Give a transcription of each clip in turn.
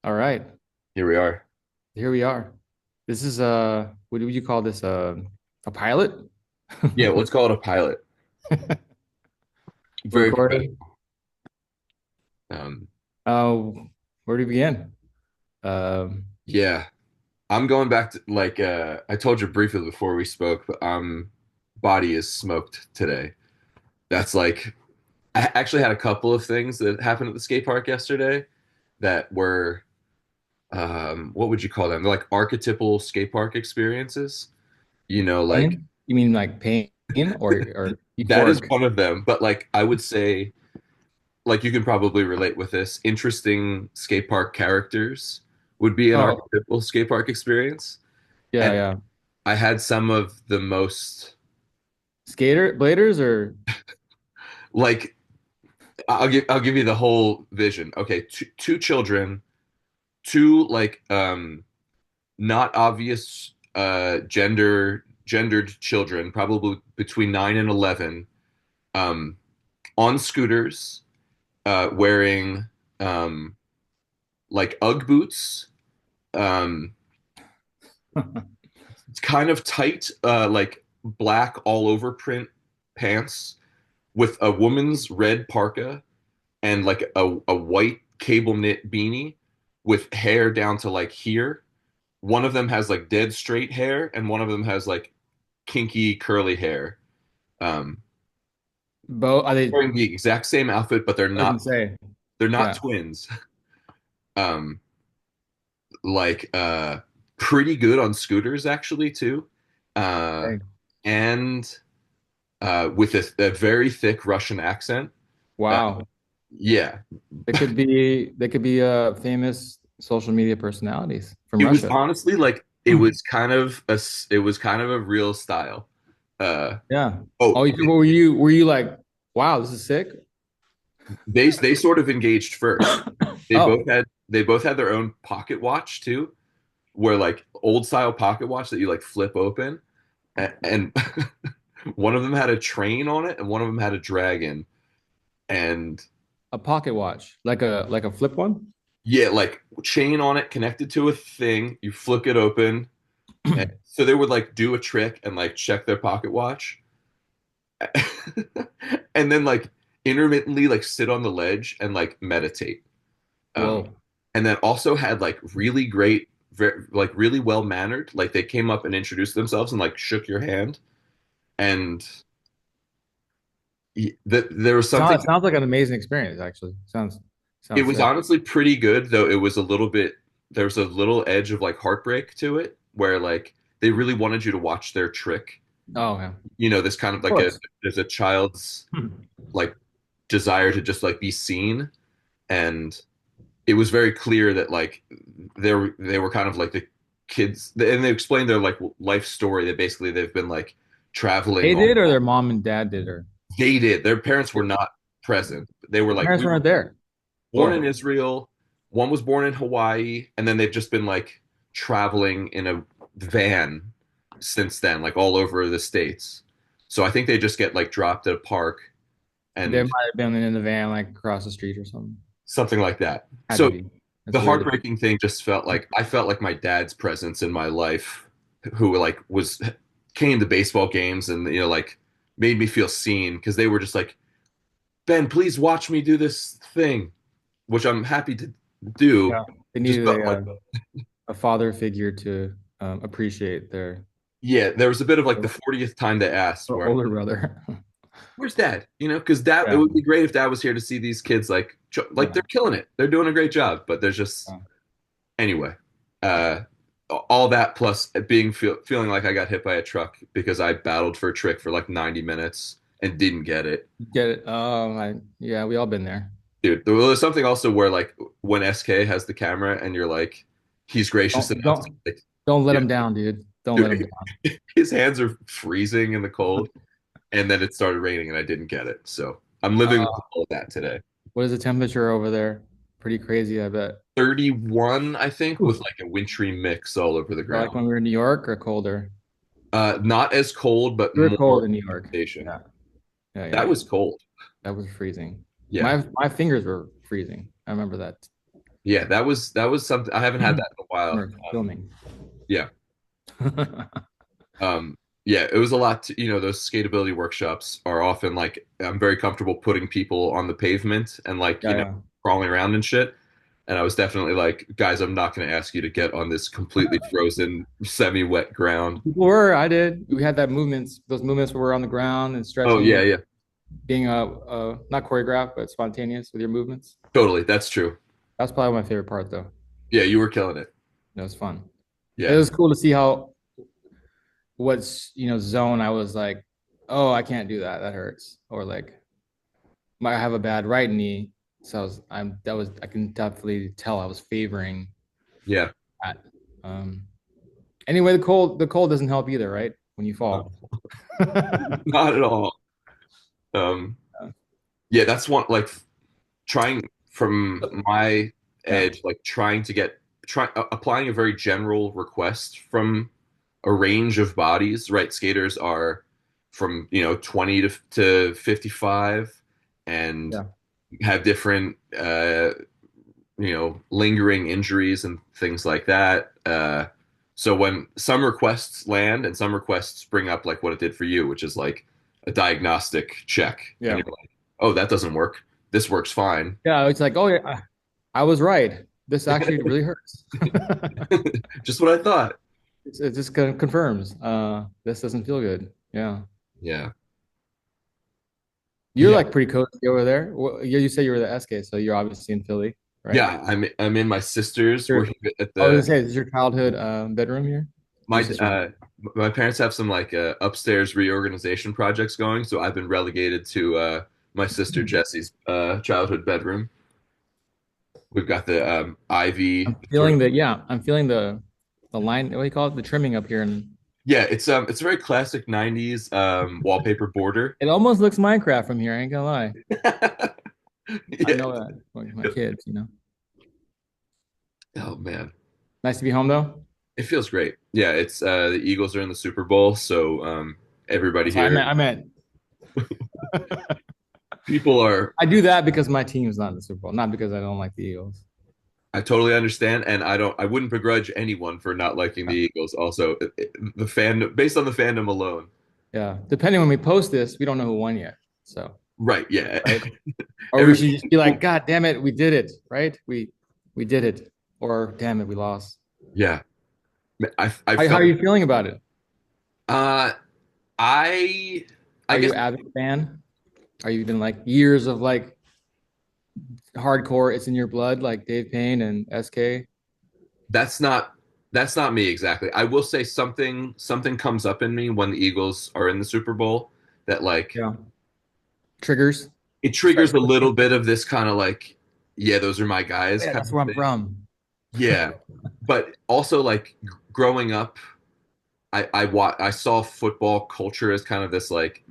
All right, Here we are. here we are. This is what would you call this? A pilot? Yeah, let's call it a pilot. We're Very recording. professional. Um, Uh, where do we begin? Um, yeah, I'm going back to I told you briefly before we spoke, but body is smoked today. That's like I actually had a couple of things that happened at the skate park yesterday that were what would you call them? They're like archetypal skate park experiences. You know, like pain? You mean like pain or that is euphoric? one of them, but like I would say like you can probably relate with this. Interesting skate park characters would be an Oh, archetypical skate park experience. yeah, And yeah. I had some of the most Skater bladers or like I'll give you the whole vision. Okay, two children, two not obvious gendered children, probably between 9 and 11, um, on scooters, wearing um, like UGG boots. Um, it's kind of tight, like black all over print pants with a woman's red parka and like a white cable knit beanie with hair down to like here. One of them has like dead straight hair, and one of them has like kinky curly hair. Um, both? Are they? wearing the exact same outfit, but they're I was not gonna say, they're not yeah. twins. Um, like pretty good on scooters actually too. Uh, Hey, and with a very thick Russian accent. Uh, wow. yeah, They could be famous social media personalities from it was Russia. honestly like it was kind of a real style. Uh, Yeah. oh, Oh, were you like, wow, this is sick? they sort of engaged first. Oh, They both had their own pocket watch too, where like old style pocket watch that you like flip open, and one of them had a train on it, and one of them had a dragon, and a pocket watch, like a flip one. yeah, like chain on it connected to a thing. You flick it open, and so they would like do a trick and like check their pocket watch, and then like intermittently like sit on the ledge and like meditate. Um, Whoa. and then also had like really great, like really well mannered. Like they came up and introduced themselves and like shook your hand, and there was something. Sounds like an amazing experience, actually. It Sounds was sick. honestly pretty good, though. It was a little bit. There was a little edge of like heartbreak to it, where like they really wanted you to watch their trick. Oh, okay. Of You know, this kind of like a course. there's a child's like desire to just like be seen, and it was very clear that like they were kind of like the kids, and they explained their like life story. That basically they've been like traveling They all. did, or their mom and dad did, or They did. Their parents were not present. They were the like parents we were weren't there. born in Whoa. Israel. One was born in Hawaii, and then they've just been like traveling in a van since then, like all over the states. So I think they just get like dropped at a park They and might have been in the van, like across the street or something. something like that. Had to So be. That's the weird. heartbreaking thing just felt like I felt like my dad's presence in my life, who like was came to baseball games and like made me feel seen because they were just like, Ben, please watch me do this thing, which I'm happy to do. Yeah. They Just needed felt like a father figure to appreciate yeah, there was a bit of like the 40th time they asked their where older brother. where's dad? Because dad, it Yeah. would be great if dad was here to see these kids like Yeah. they're killing it. They're doing a great job, but there's just Yeah. anyway. Uh, all that plus feeling like I got hit by a truck because I battled for a trick for like 90 minutes and didn't get it. Get it? Oh my, yeah, we all been there. Dude, there was something also where like when SK has the camera and you're like, he's gracious Don't enough to don't like, don't let yeah, him down, dude. Don't let him dude, down. his hands are freezing in the cold, and then it started raining and I didn't get it. So I'm living with Uh, all of that today. what is the temperature over there? Pretty crazy, I bet. 31, I think, with Oof. like a wintry mix all over the Like ground. when we were in New York or colder? Not as cold, but We were more cold in New York. station. Yeah, yeah, That yeah. was cold. That was freezing. Yeah. My fingers were freezing. I remember that. Yeah, that was something I haven't had that in a while. Or filming. Yeah. Um, yeah, it was a lot those Skateability workshops are often like I'm very comfortable putting people on the pavement and like, Yeah, yeah. crawling around and shit. And I was definitely like, guys, I'm not going to ask you to get on this completely frozen, semi-wet ground. People were, I did. We had that movements, those movements where we're on the ground and Oh stretching yeah, and yeah, being not choreographed, but spontaneous with your movements. totally. That's true. That's probably my favorite part though. Yeah, you were killing it. It was fun. It Yeah, was cool to see how what's zone I was like, oh, I can't do that. That hurts. Or like might have a bad right knee. So I can definitely tell I was favoring yeah. that. Um anyway, the cold doesn't help either, right? When you fall. Not at all. Um, yeah, that's one like trying from my Yeah. edge, like trying to get applying a very general request from a range of bodies, right? Skaters are from 20 to 55 and Yeah. have different lingering injuries and things like that. So when some requests land and some requests bring up like what it did for you, which is like a diagnostic check, and Yeah. you're like, oh, that doesn't work. This works fine. Yeah. It's like, oh yeah, I was right. This actually really hurts. Just what I thought. It just confirms. This doesn't feel good. Yeah. Yeah. You're Yeah. like pretty cozy over there. Well, you say you were the SK, so you're obviously in Philly, right? Yeah, I'm in my sister's. We're Your, here at I was the gonna say, is your childhood bedroom here? Your my sister's. my parents have some like upstairs reorganization projects going, so I've been relegated to my sister Jessie's childhood bedroom. We've got the ivy I'm sort of. feeling I'm feeling the line. What do you call it? The trimming up here, and Yeah, it's a very classic 90s wallpaper border. it almost looks Minecraft from here. I ain't gonna lie. I Yeah. know that. Like my kids. Oh man. Nice to be home though. It feels great. Yeah, it's the Eagles are in the Super Bowl, so everybody So I here meant, I meant people are I do that because my team's not in the Super Bowl, not because I don't like the Eagles. I totally understand, and I wouldn't begrudge anyone for not liking the Eagles. Also, the fan based on the fandom alone. Yeah. Depending when we post this, we don't know who won yet. So, Right, yeah. right? Or we Everybody, should just be like, God damn it, we did it, right? We did it. Or damn it, we lost. yeah. I How are felt you feeling about it? uh I I Are you guess an avid fan? Are you been like years of like hardcore, it's in your blood, like Dave Payne and SK? that's not that's not me exactly. I will say something comes up in me when the Eagles are in the Super Bowl that like Yeah. Triggers. it Start triggers a little bit of this kind of like, yeah, those are my guys yeah, kind that's of where I'm thing. from. Yeah. But also like growing up, I saw football culture as kind of this like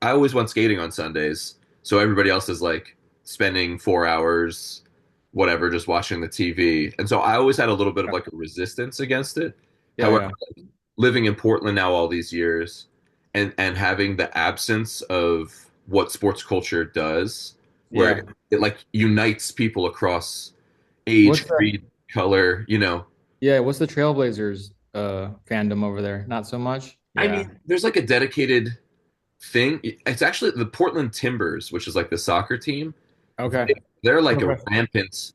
I always went skating on Sundays, so everybody else is like spending 4 hours, whatever, just watching the TV, and so I always had a little bit of Yeah, like a resistance against it. yeah, However, yeah. living in Portland now all these years, and having the absence of what sports culture does, where Yeah. it like unites people across What's age, the creed, color. yeah, what's the Trailblazers fandom over there? Not so much. I Yeah. mean, there's like a dedicated thing. It's actually the Portland Timbers, which is like the soccer team. Okay. They're like a Professional. rampant.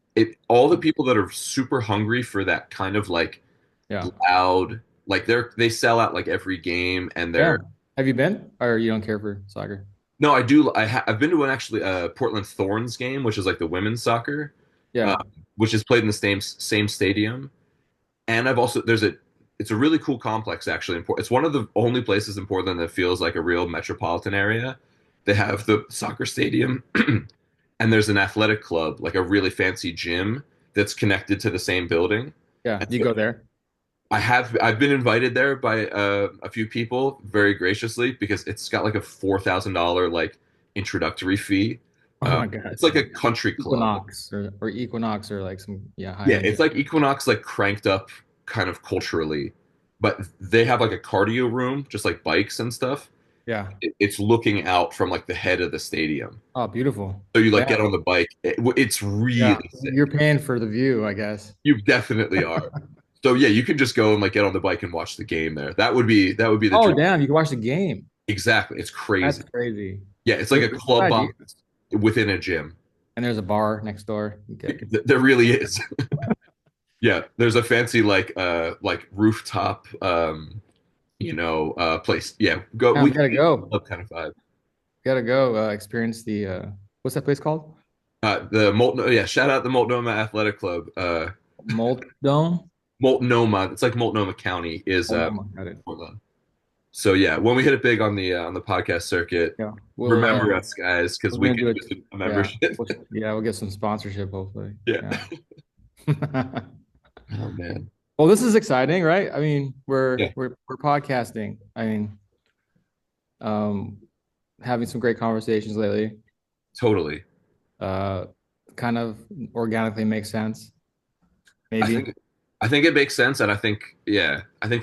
All the people that are super hungry for that kind of like Yeah. loud, like they sell out like every game, and Yeah. they're Have you been? Or you don't care for soccer? no, I do. I've been to an actually Portland Thorns game, which is like the women's soccer, uh, Yeah. which is played in the same stadium. And I've also it's a really cool complex actually. It's one of the only places in Portland that feels like a real metropolitan area. They have the soccer stadium, and there's an athletic club, like a really fancy gym that's connected to the same building. Yeah. And You so go there. I've been invited there by a few people very graciously because it's got like a $4,000 like introductory fee. Oh my It's God. like a country club. Equinox or like some high Yeah, end it's gym. like Equinox like cranked up kind of culturally, but they have like a cardio room, just like bikes and stuff. Yeah. It's looking out from like the head of the stadium. Oh, beautiful. So you like Yeah. get on the bike. It's Yeah. really You're sick. paying for the view, I guess. You definitely are. So yeah, you can just go and like get on the bike and watch the game there. That would be the Oh, dream. damn. You can watch the game. Exactly. It's That's crazy. crazy. Yeah, it's like Good, a good club idea. box within a gym. And there's a bar next door. You get, There really is. Yeah, there's a fancy like rooftop place. Yeah, go damn, we we can gotta make go. a club kind of vibe. Gotta go experience the what's that place called? The Multnomah, yeah, shout out the Multnomah Athletic Club. Molt Dome? Multnomah, it's like Multnomah County is Oh no, got it. Portland. So yeah, when we hit it big on the podcast circuit, Yeah. We'll remember us guys because we're we gonna can do it. use a Yeah. membership. Yeah, we'll get some sponsorship hopefully. Yeah. Yeah. Oh man. Well, this is exciting, right? I mean, Yeah, we're podcasting. I mean, um, having some great conversations lately. totally. Uh, kind of organically makes sense, I maybe. think I think it makes sense, and I think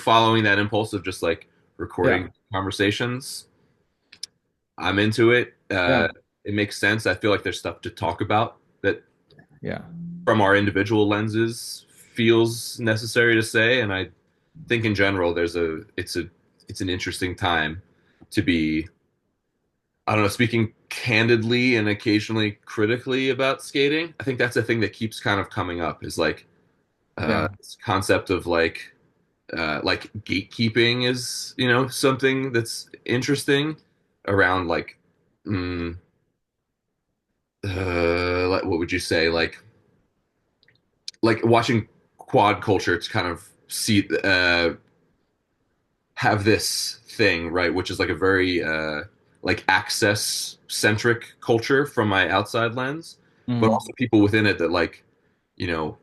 following that impulse of just like Yeah, recording conversations, I'm into it. yeah, It makes sense. I feel like there's stuff to talk about that yeah, from our individual lenses feels necessary to say, and I think in general it's an interesting time to be, I don't know, speaking candidly and occasionally critically about skating. I think that's a thing that keeps kind of coming up is yeah, this concept of like gatekeeping is something that's interesting around mm, like what would you say like watching quad culture to kind of see have this thing, right, which is like a very like access centric culture from my outside lens, but hmm also people within it that like, you know,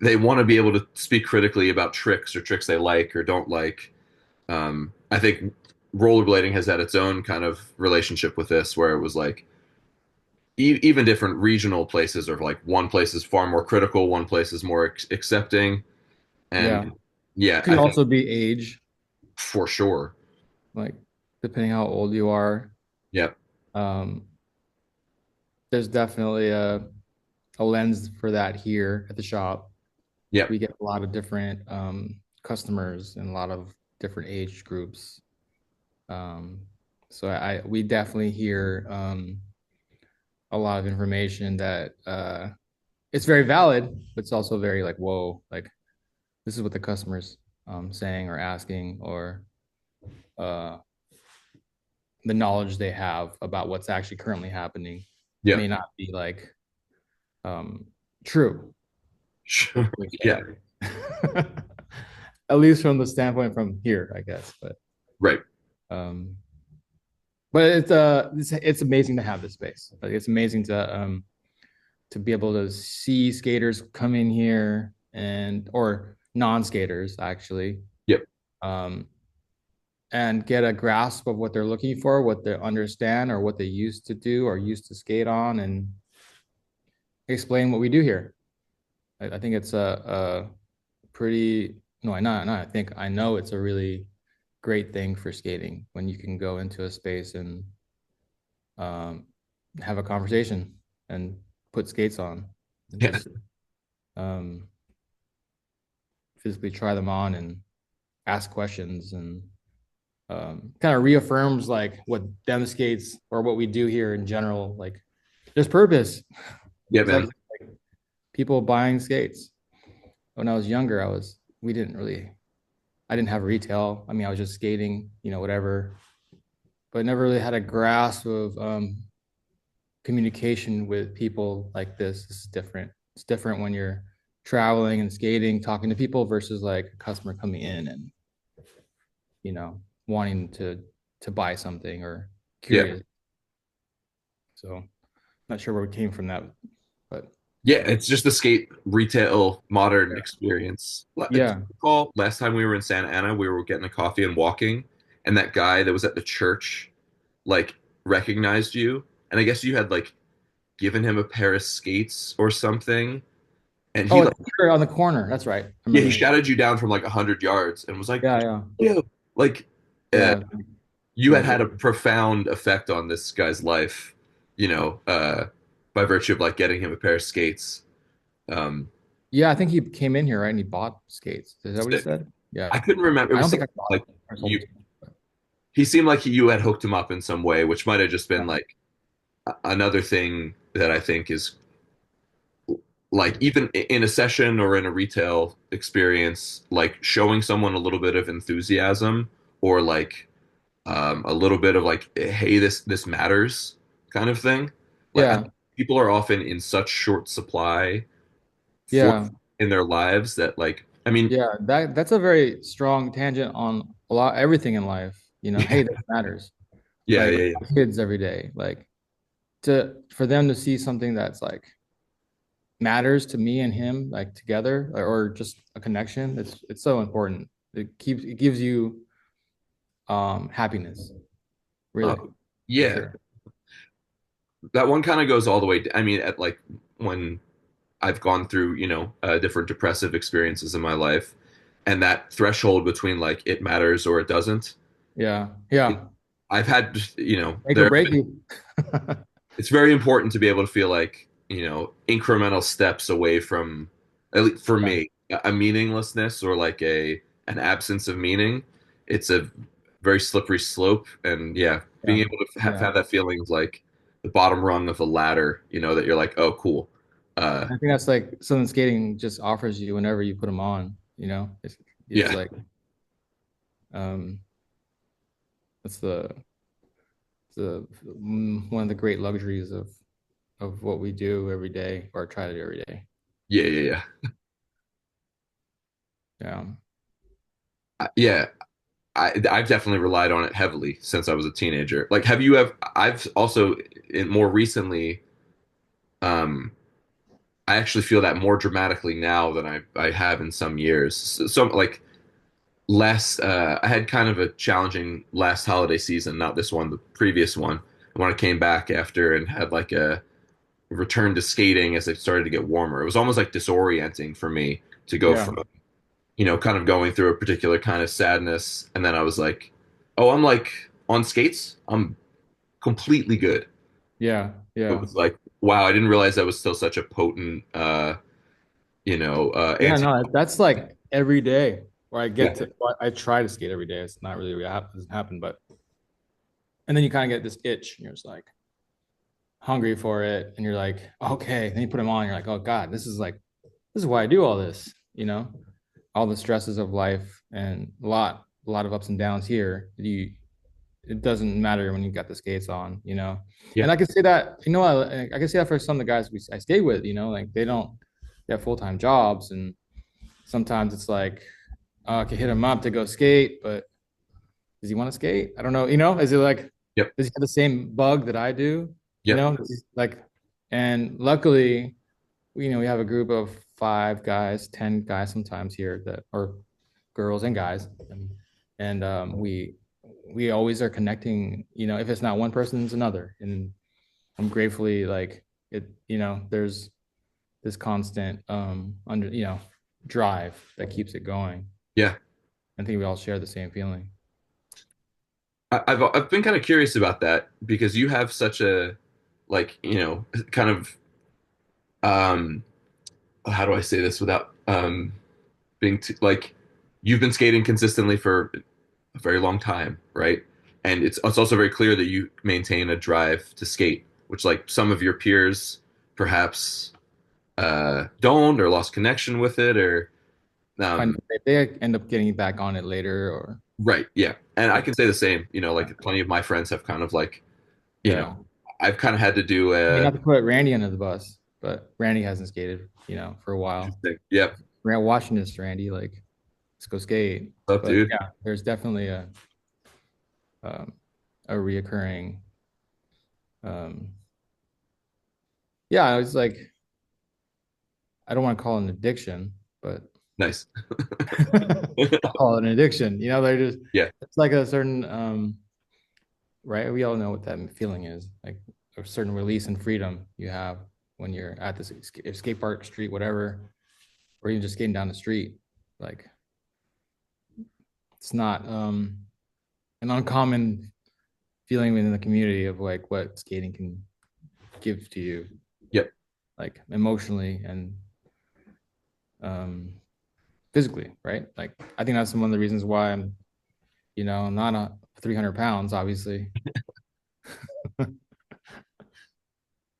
they want to be able to speak critically about tricks or tricks they like or don't like. I think rollerblading has had its own kind of relationship with this, where it was like even different regional places are like one place is far more critical, one place is more accepting, yeah. and yeah, Could I think also be age, for sure, like depending how old you are. yeah, Um, there's definitely a lens for that here at the shop. yeah, We get a lot of different customers and a lot of different age groups. Um, so we definitely hear a lot of information that it's very valid, but it's also very like, whoa, like this is what the customer's saying or asking, or uh, the knowledge they have about what's actually currently happening yeah, may not be like um, true sure, per yeah, se. At least from the standpoint from here, I guess. right, Um, but it's amazing to have this space. Like it's amazing to be able to see skaters come in here and or non-skaters actually yep, um, and get a grasp of what they're looking for, what they understand, or what they used to do or used to skate on, and explain what we do here. I think it's a pretty no, I think I know it's a really great thing for skating when you can go into a space and um, have a conversation and put skates on and yeah, just um, physically try them on and ask questions and kind of reaffirms like what dem skates or what we do here in general. Like there's purpose. yeah, It's man, like people buying skates. When I was younger, we didn't really, I didn't have retail. I mean, I was just skating, whatever, but I never really had a grasp of communication with people like this. This is different. It's different when you're traveling and skating, talking to people versus like a customer coming in and wanting to buy something or yeah. curious. So not sure where we came from that, but Yeah, it's just the skate retail modern yeah, experience. Do you yeah. recall last time we were in Santa Ana, we were getting a coffee and walking, and that guy that was at the church like recognized you, and I guess you had like given him a pair of skates or something, and he Oh, like it's here on the corner. That's right. I yeah he remember. shouted you down from like 100 yards and was like Yeah, yeah, yeah like uh, yeah. you had like had a profound effect on this guy's life, you know, by virtue of like getting him a pair of skates. Um, yeah, I think he came in here, right? And he bought skates. Is that what he Sick. said? Yeah. I couldn't remember. It I was don't think something I bought like them. I sold them you. to him. But He seemed like you had hooked him up in some way, which might have just been yeah. like another thing that I think is like even in a session or in a retail experience, like showing someone a little bit of enthusiasm or like a little bit of like, hey, this matters kind of thing. Like I Yeah. think people are often in such short supply for Yeah. in their lives that like, I mean, Yeah. That's a very strong tangent on a lot everything in life. yeah, Hey, this matters. yeah, Like yeah, yeah, kids every day. Like to for them to see something that's like matters to me and him, like together, or just a connection. It's so important. It gives you happiness, really, for yeah. sure. That one kind of goes all the way. I mean, at like when I've gone through, you know, different depressive experiences in my life, and that threshold between like it matters or it doesn't. Yeah. It, Yeah. I've had, you know, Make or there. break you. It's very important to be able to feel like, you know, incremental steps away from, at least for Yeah. me, a meaninglessness or like a an absence of meaning. It's a very slippery slope, and yeah, being Yeah. able to Yeah. have that feeling of like the bottom rung of a ladder, you know, that you're like, oh, cool. I think that's like something skating just offers you whenever you put them on, it's Yeah, like um it's one of the great luxuries of what we do every day or try to do every day. yeah, yeah, yeah. Yeah. Yeah, I've definitely relied on it heavily since I was a teenager. Like, have you have I've also more recently, um, I actually feel that more dramatically now than I have in some years. So like last, I had kind of a challenging last holiday season, not this one, the previous one. When I came back after and had like a return to skating as it started to get warmer, it was almost like disorienting for me to go Yeah. from, you know, kind of going through a particular kind of sadness, and then I was like, oh, I'm like on skates, I'm completely good. Yeah. It Yeah. was like, wow, I didn't realize that was still such a potent, you know, Yeah, anti. no, that's like every day where I Yeah, get to, well, I try to skate every day. It's not really, doesn't happen, but, and then you kind of get this itch and you're just like hungry for it. And you're like, okay. Then you put them on. You're like, oh God, this is why I do all this, all the stresses of life and a lot of ups and downs here. It doesn't matter when you got the skates on, yeah, and I can say that, I can say that for some of the guys I stay with, like they have full-time jobs and sometimes it's like, I can hit him up to go skate, but does he want to skate? I don't know. Is it like, yep, does he have the same bug that I do? yep, Like, and luckily, we have a group of 5 guys, 10 guys sometimes here that or girls and guys, and we always are connecting. If it's not one person, it's another, and I'm gratefully like it. There's this constant drive that keeps it going. yeah. I think we all share the same feeling. I've been kind of curious about that because you have such a like, you know, kind of um how do I say this without being too, like you've been skating consistently for a very long time, right? And it's also very clear that you maintain a drive to skate, which like some of your peers perhaps don't or lost connection with it or Find um if they end up getting back on it later, or right, yeah. And I yeah, can say the same, you know, yeah, like plenty of my friends have kind of like, you know, yeah. I've kind of had to do I mean, a not to put Randy under the bus, but Randy hasn't skated, for a while. interesting. Yep. We're watching this, Randy. Like, let's go skate. What's up, But dude? yeah, there's definitely um, a reoccurring. Um, yeah, it's like I don't want to call it an addiction, but Nice. I'll call it an addiction. They're just Yeah. it's like a certain right. We all know what that feeling is, like a certain release and freedom you have when you're at this skate park, street, whatever, or even just skating down the street. Like it's not an uncommon. feeling within the community of like what skating can give to you, Yep. like emotionally and um, physically, right? Like I think that's one of the reasons why I'm, not a 300 pounds, obviously.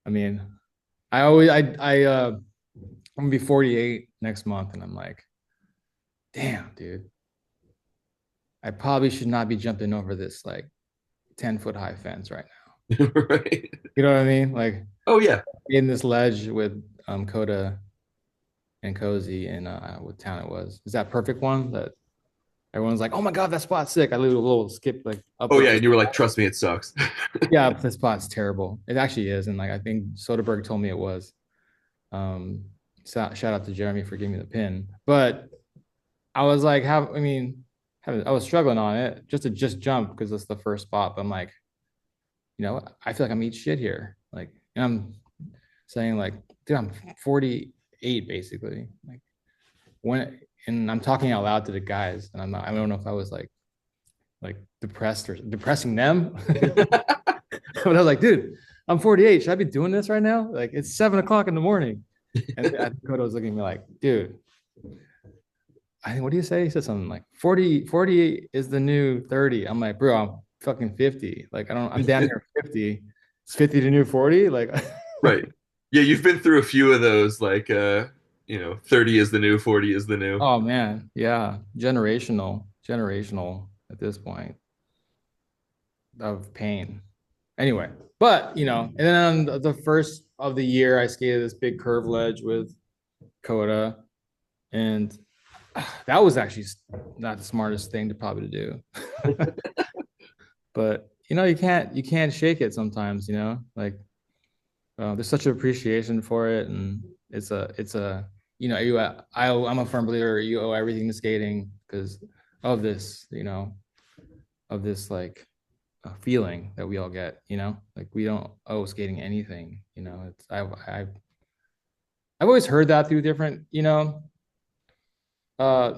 I mean, I always, I'm gonna be 48 next month, and I'm like, damn, dude, I probably should not be jumping over this like 10-foot high fence right now. Right. You know what I mean? Like Oh yeah. in this ledge with Coda and Cozy in what town it was. Is that perfect one that everyone's like, oh my god, that spot's sick. I do a little skip like up Oh with yeah. this. And you were like, trust me, it sucks. Yeah, this spot's terrible. It actually is, and like I think Soderbergh told me it was. Um, shout out to Jeremy for giving me the pin, but I was like, I was struggling on it just to just jump because it's the first spot. But I'm like, I feel like I'm eating shit here. Like, and I'm saying like, dude, I'm 48 basically. Like when, and I'm talking out loud to the guys, and I don't know if I was like depressed or depressing them, but I was like, dude, I'm 48. Should I be doing this right now? Like it's 7 o'clock in the morning. And I think Kodo was looking at me like, dude, I think, what do you say? He said something like 40 is the new 30. I'm like, bro, I'm fucking 50. Like, I'm down here 50. It's 50 to new 40. Like, Right. Yeah, you've been through a few of those, like 30 is the new, 40 is the new. oh man. Yeah. Generational at this point of pain. Anyway, but, and then on the first of the year, I skated this big curve ledge with Coda. And that was actually not the smartest thing to probably do. But you can't shake it sometimes, like there's such an appreciation for it, and it's a I'm a firm believer you owe everything to skating because of this, of this like feeling that we all get, like we don't owe skating anything, it's I've always heard that through different,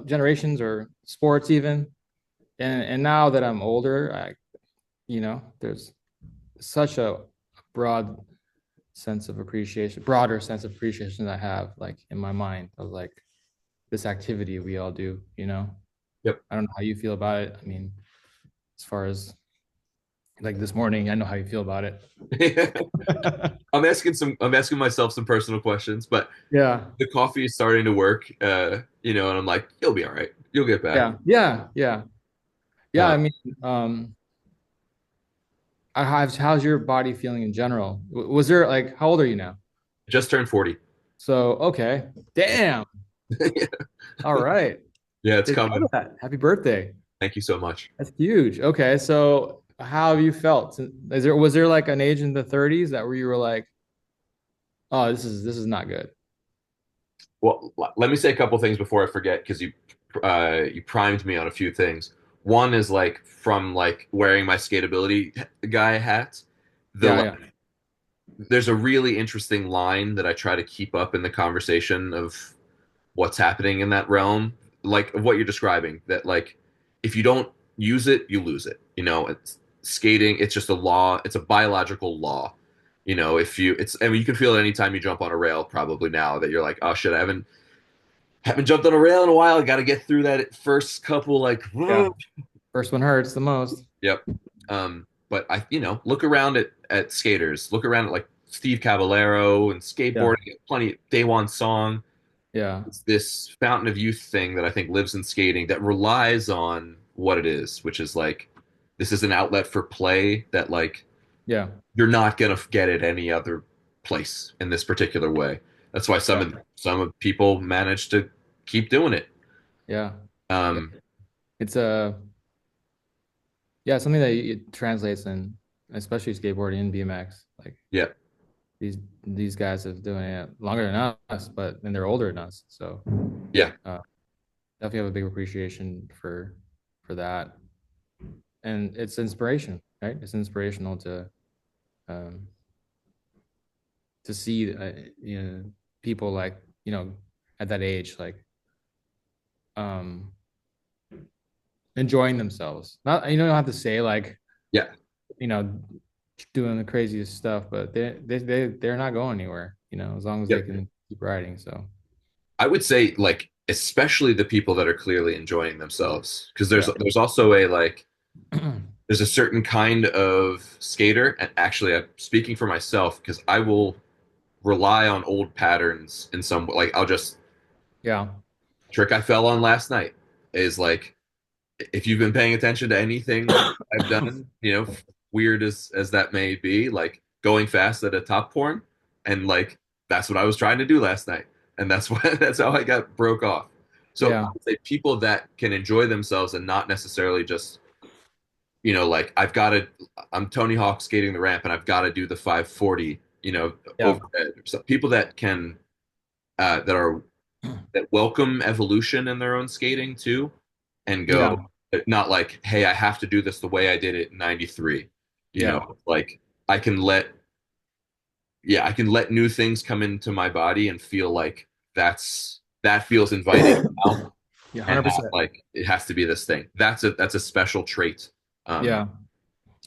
generations or sports even, and now that I'm older, there's such a broad broader sense of appreciation that I have like in my mind of like this activity we all do, Yep. I don't know how you feel about it. I mean, as far as like this morning, I know how you feel about it. I'm asking myself some personal questions, but Yeah. the coffee is starting to work, and I'm like, you'll be all right. You'll get back. Yeah. Yeah. Yeah. Yeah. Uh, I mean, how's your body feeling in general? Was there like, how old are you now? just turned 40. So, okay. Damn. All right. Yeah, it's Didn't know coming. that. Happy birthday. Thank you so much. That's huge. Okay, so how have you felt? Was there like an age in the 30s that where you were like, oh, this is not good. Well, let me say a couple things before I forget because you primed me on a few things. One is like from like wearing my Skateability guy hat. The Yeah, like, yeah, there's a really interesting line that I try to keep up in the conversation of what's happening in that realm, like of what you're describing. That like if you don't use it, you lose it. It's skating. It's just a law. It's a biological law. If you, it's, I mean, you can feel it anytime you jump on a rail. Probably now that you're like, oh shit, I haven't jumped on a rail in a while. I got to get through that first couple like, yeah. First one hurts the most. yep. But look around at skaters. Look around at like Steve Caballero and Yeah, skateboarding. Plenty. Day Song. yeah, It's this fountain of youth thing that I think lives in skating that relies on what it is, which is like this is an outlet for play that like yeah, you're not gonna get it any other place in this particular way. That's why yeah, some of people manage to keep doing it. yeah, yeah. Um, It's a yeah, something that it translates in, especially skateboarding and BMX. Like yeah, these these guys have doing it longer than us, but and they're older than us. So yeah, uh, definitely have a big appreciation for that, and it's inspiration, right? It's inspirational um, to see people like at that age like um, enjoying themselves. Not you don't have to say like yeah. you know, doing the craziest stuff, but they're not going anywhere, as long as they Yep. can keep riding. So I would say like especially the people that are clearly enjoying themselves because yeah. there's also a like there's a certain kind of skater and actually I'm speaking for myself because I will rely on old patterns in some like I'll just Yeah. trick I fell on last night is like if you've been paying attention to anything I've done, weird as that may be, like going fast at a top porn, and like that's what I was trying to do last night, and that's why that's how I got broke off. So I Yeah. would say people that can enjoy themselves and not necessarily just, like I'm Tony Hawk skating the ramp and I've got to do the 540, Yeah. overhead. So people that can that are that welcome evolution in their own skating too and go Yeah. not like hey I have to do this the way I did it in 93, Yeah. like I can let I can let new things come into my body and feel like that feels inviting now Yeah. and not 100%. like it has to be this thing that's a special trait. Yeah.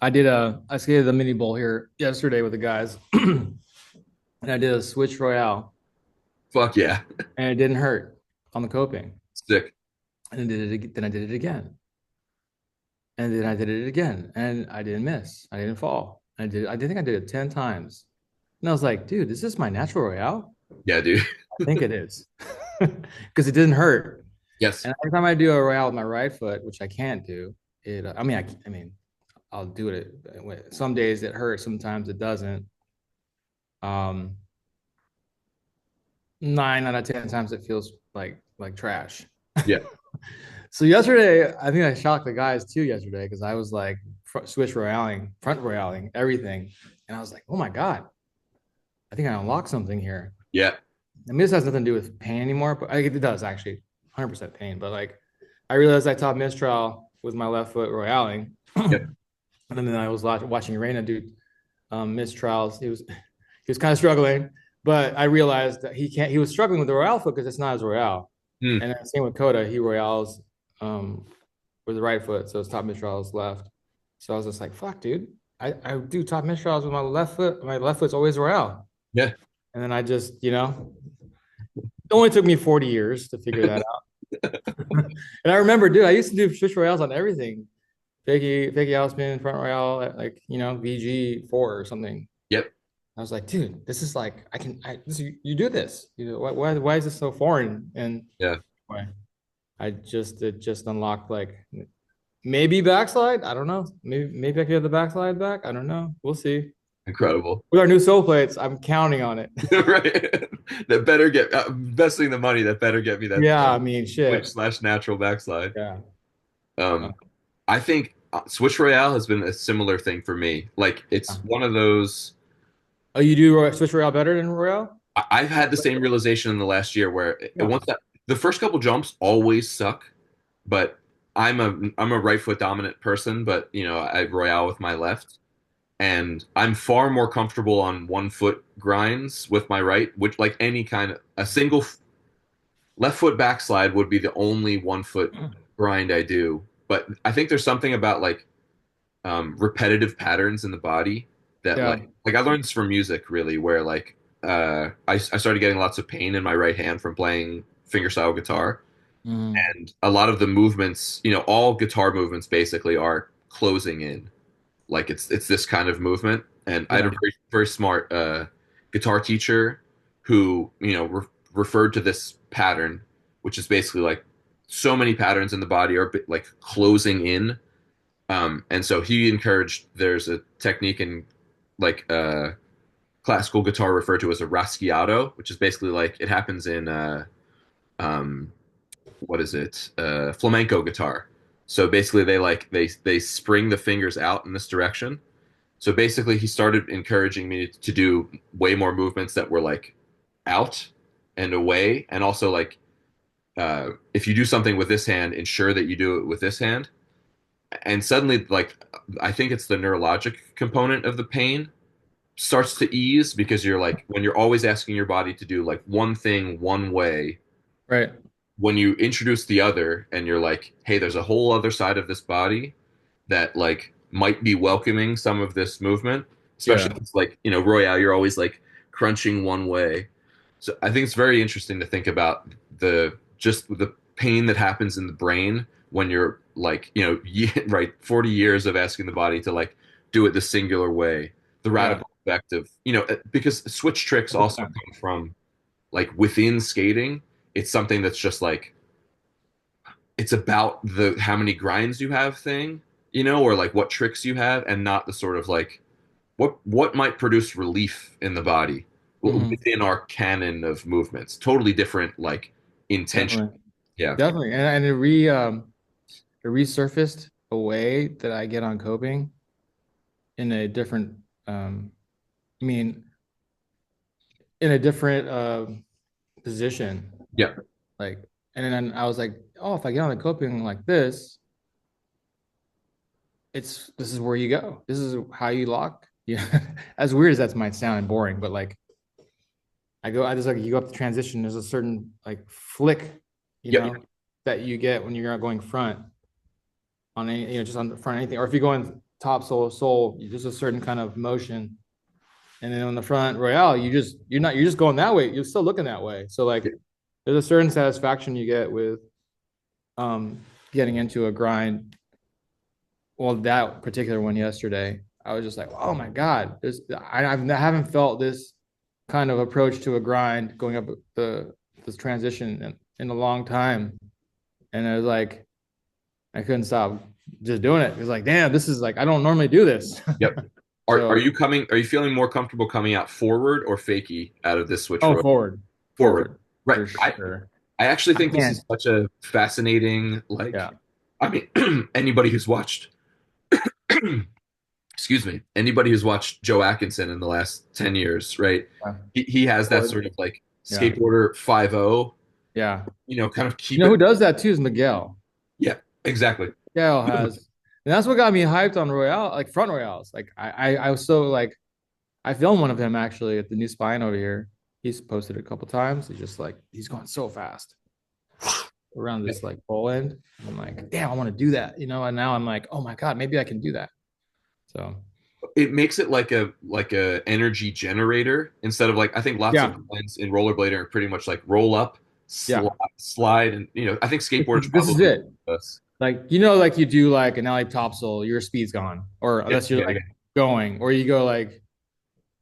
I skated the mini bowl here yesterday with the guys and I did a switch royale Fuck yeah. and it didn't hurt on the coping. Sick. And then I did it again. And then I did it again and I didn't miss. I didn't fall. I think I did it 10 times. And I was like, dude, is this my natural royale? Yeah, dude. I think it is. Because it didn't hurt. Yes. And every time I do a royale with my right foot, which I can't do, I mean, I'll do it. Some days it hurts, sometimes it doesn't. Um, 9 out of 10 times it feels like trash. Yeah. So yesterday, I think I shocked the guys too yesterday because I was like switch royaling, front royaling, everything, and I was like, oh my god, I think I unlocked something here. Yeah. I mean, this has nothing to do with pain anymore, but it does actually, 100% pain. But like, I realized I taught mistrial with my left foot royaling, Yep. and then I was watching Reina do mistrials. He was kind of struggling, but I realized that he can't. He was struggling with the royale foot because it's not his royale. Hmm. And then same with Coda, he royales um, with the right foot, so his top mistrials left. So I was just like, fuck, dude. I do top mistrials with my left foot. My left foot's always royale. Yeah. And then I just, it only took me 40 years to figure that out. And I remember, dude, I used to do switch royales on everything. Fakie out spin, front royale, at like, VG4 or something. Yep. I was like, dude, this is like, you do this. Why is this so foreign? And Yeah. why? It just unlocked like maybe backslide. I don't know. Maybe I can get the backslide back. I don't know. We'll see. Incredible. With our new soul plates, I'm counting on it. Right. That better get investing the money that better get me that Yeah, I mean, switch shit. slash natural backslide. Yeah. Uh, Um, I think Switch Royale has been a similar thing for me. Like it's one of those. Oh, you do Switch Royale better than Royale? I've had the same realization in the last year where Yeah. once that the first couple jumps always suck, but I'm a right foot dominant person, but I Royale with my left, and I'm far more comfortable on 1 foot grinds with my right, which like any kind of a single left foot backslide would be the only 1 foot grind I do. But I think there's something about like repetitive patterns in the body that Yeah. like I learned this from music really, where like I started getting lots of pain in my right hand from playing fingerstyle guitar, Mhm. and a lot of the movements, all guitar movements basically are closing in, like it's this kind of movement. And I had a Yeah. very very smart guitar teacher who referred to this pattern, which is basically like so many patterns in the body are like closing in. And so he encouraged there's a technique in like classical guitar referred to as a raschiato, which is basically like it happens in um, what is it? Flamenco guitar. So basically they spring the fingers out in this direction. So basically he started encouraging me to do way more movements that were like out and away, and also like if you do something with this hand, ensure that you do it with this hand. And suddenly, like I think it's the neurologic component of the pain starts to ease because you're like when you're always asking your body to do like one thing one way, Right. when you introduce the other and you're like, hey, there's a whole other side of this body that like might be welcoming some of this movement, especially Yeah. if it's like, Royale, you're always like crunching one way. So I think it's very interesting to think about the pain that happens in the brain when you're like, right, 40 years of asking the body to like do it the singular way, the Yeah. radical effect of, because switch tricks also come from like within skating. It's something that's just like it's about the how many grinds you have thing, or like what tricks you have, and not the sort of like what might produce relief in the body Hmm. within our canon of movements. Totally different, like intention. Definitely. Yeah, Definitely. And it resurfaced a way that I get on coping in a different I mean in a different position. yeah, Like, and then I was like, oh, if I get on the coping like this is where you go. This is how you lock. Yeah. As weird as that might sound and boring, but like I just like you go up the transition, there's a certain like flick, you yep, know, that you get when you're not going front on any, just on the front of anything. Or if you're going top sole, there's a certain kind of motion. And then on the front royale, you're just going that way. You're still looking that way. So like there's a certain satisfaction you get with um getting into a grind. Well, that particular one yesterday, I was just like, oh my God, I haven't felt this kind of approach to a grind going up this transition in a long time. And I was like, I couldn't stop just doing it. It's like, damn, this is like I don't normally do this. yep. Are So, you coming? Are you feeling more comfortable coming out forward or fakie out of this switch oh, row? Forward, forward right? for sure. I actually I think this can't. is such a fascinating, Yeah. like, I mean, anybody who's watched excuse me, anybody who's watched Joe Atkinson in the last 10 years, right? Yeah. He has that Forward. sort of like Yeah. skateboarder 5-0, Yeah. kind of You keep know it. who does that too is Miguel. Yeah, exactly. Miguel has, and that's what got me hyped on Royale, like front Royales. Like I was so like I filmed one of him actually at the new spine over here. He's posted it a couple times. He's just like he's going so fast around this like bowl end. I'm like, damn, I want to do that, And now I'm like, oh my god, maybe I can do that. So It makes it like a energy generator instead of like I think lots of yeah, lines in rollerblading are pretty much like roll up, yeah, slide, and I think skateboarders this is probably it. us. Like like you do like an alley topsoul, your speed's gone, or Yeah, unless you're yeah, like yeah, going, or you go like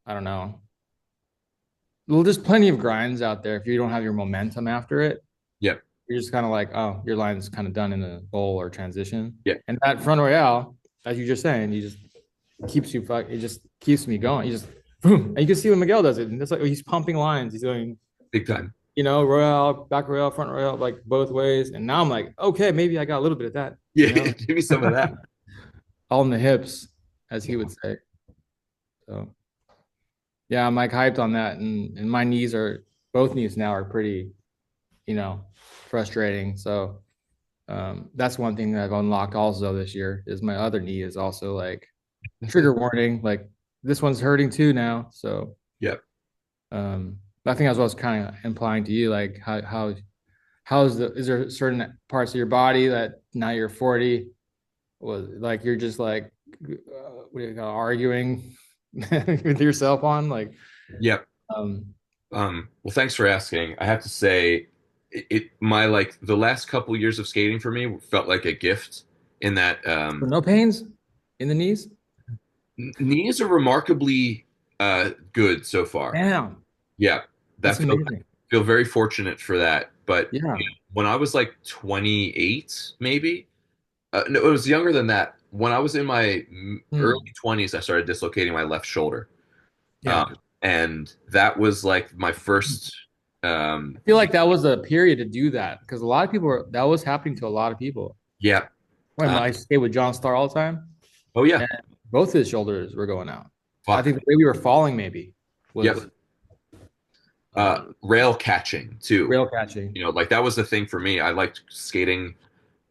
I don't know. Well, there's plenty of grinds out there if you don't have your momentum after it. yeah, You're just kind of like, oh, your line's kind of done in a bowl or transition. yeah. And that front royale, as you're just saying, it just keeps me going. You just boom. And you can see when Miguel does it. And it's like he's pumping lines. He's doing, Big time. royale, back royale, front royale, like both ways. And now I'm like, okay, maybe I got a little bit of that, Yeah, give me some of that. all in the hips, as he would say. So yeah, I'm like hyped on that. And my knees are both knees now are pretty, you know, frustrating. So that's one thing that I've unlocked also this year is my other knee is also like trigger warning. Like this one's hurting too now. So Yeah. I think that's what I was kind of implying to you. Like how's is there certain parts of your body that now you're 40 was like you're just like what do you call arguing with yourself on like Yeah. um Well, thanks for asking. I have to say, my like the last couple years of skating for me felt like a gift in that no pains in the knees. knees are remarkably good so far. Damn, Yeah, that's I amazing. feel very fortunate for that. But Yeah. when I was like 28, maybe no, it was younger than that. When I was in my Hmm. early 20s, I started dislocating my left shoulder, Yeah. and that was like my first. I feel like that was a period to do that because a lot of people that was happening to a lot of people. Yeah. When Uh, I skate with John Starr all the time, oh yeah. and both his shoulders were going out. I Fuck. think the way we were falling maybe Yep. was um, Rail catching too. rail catching. Like that was the thing for me. I liked skating.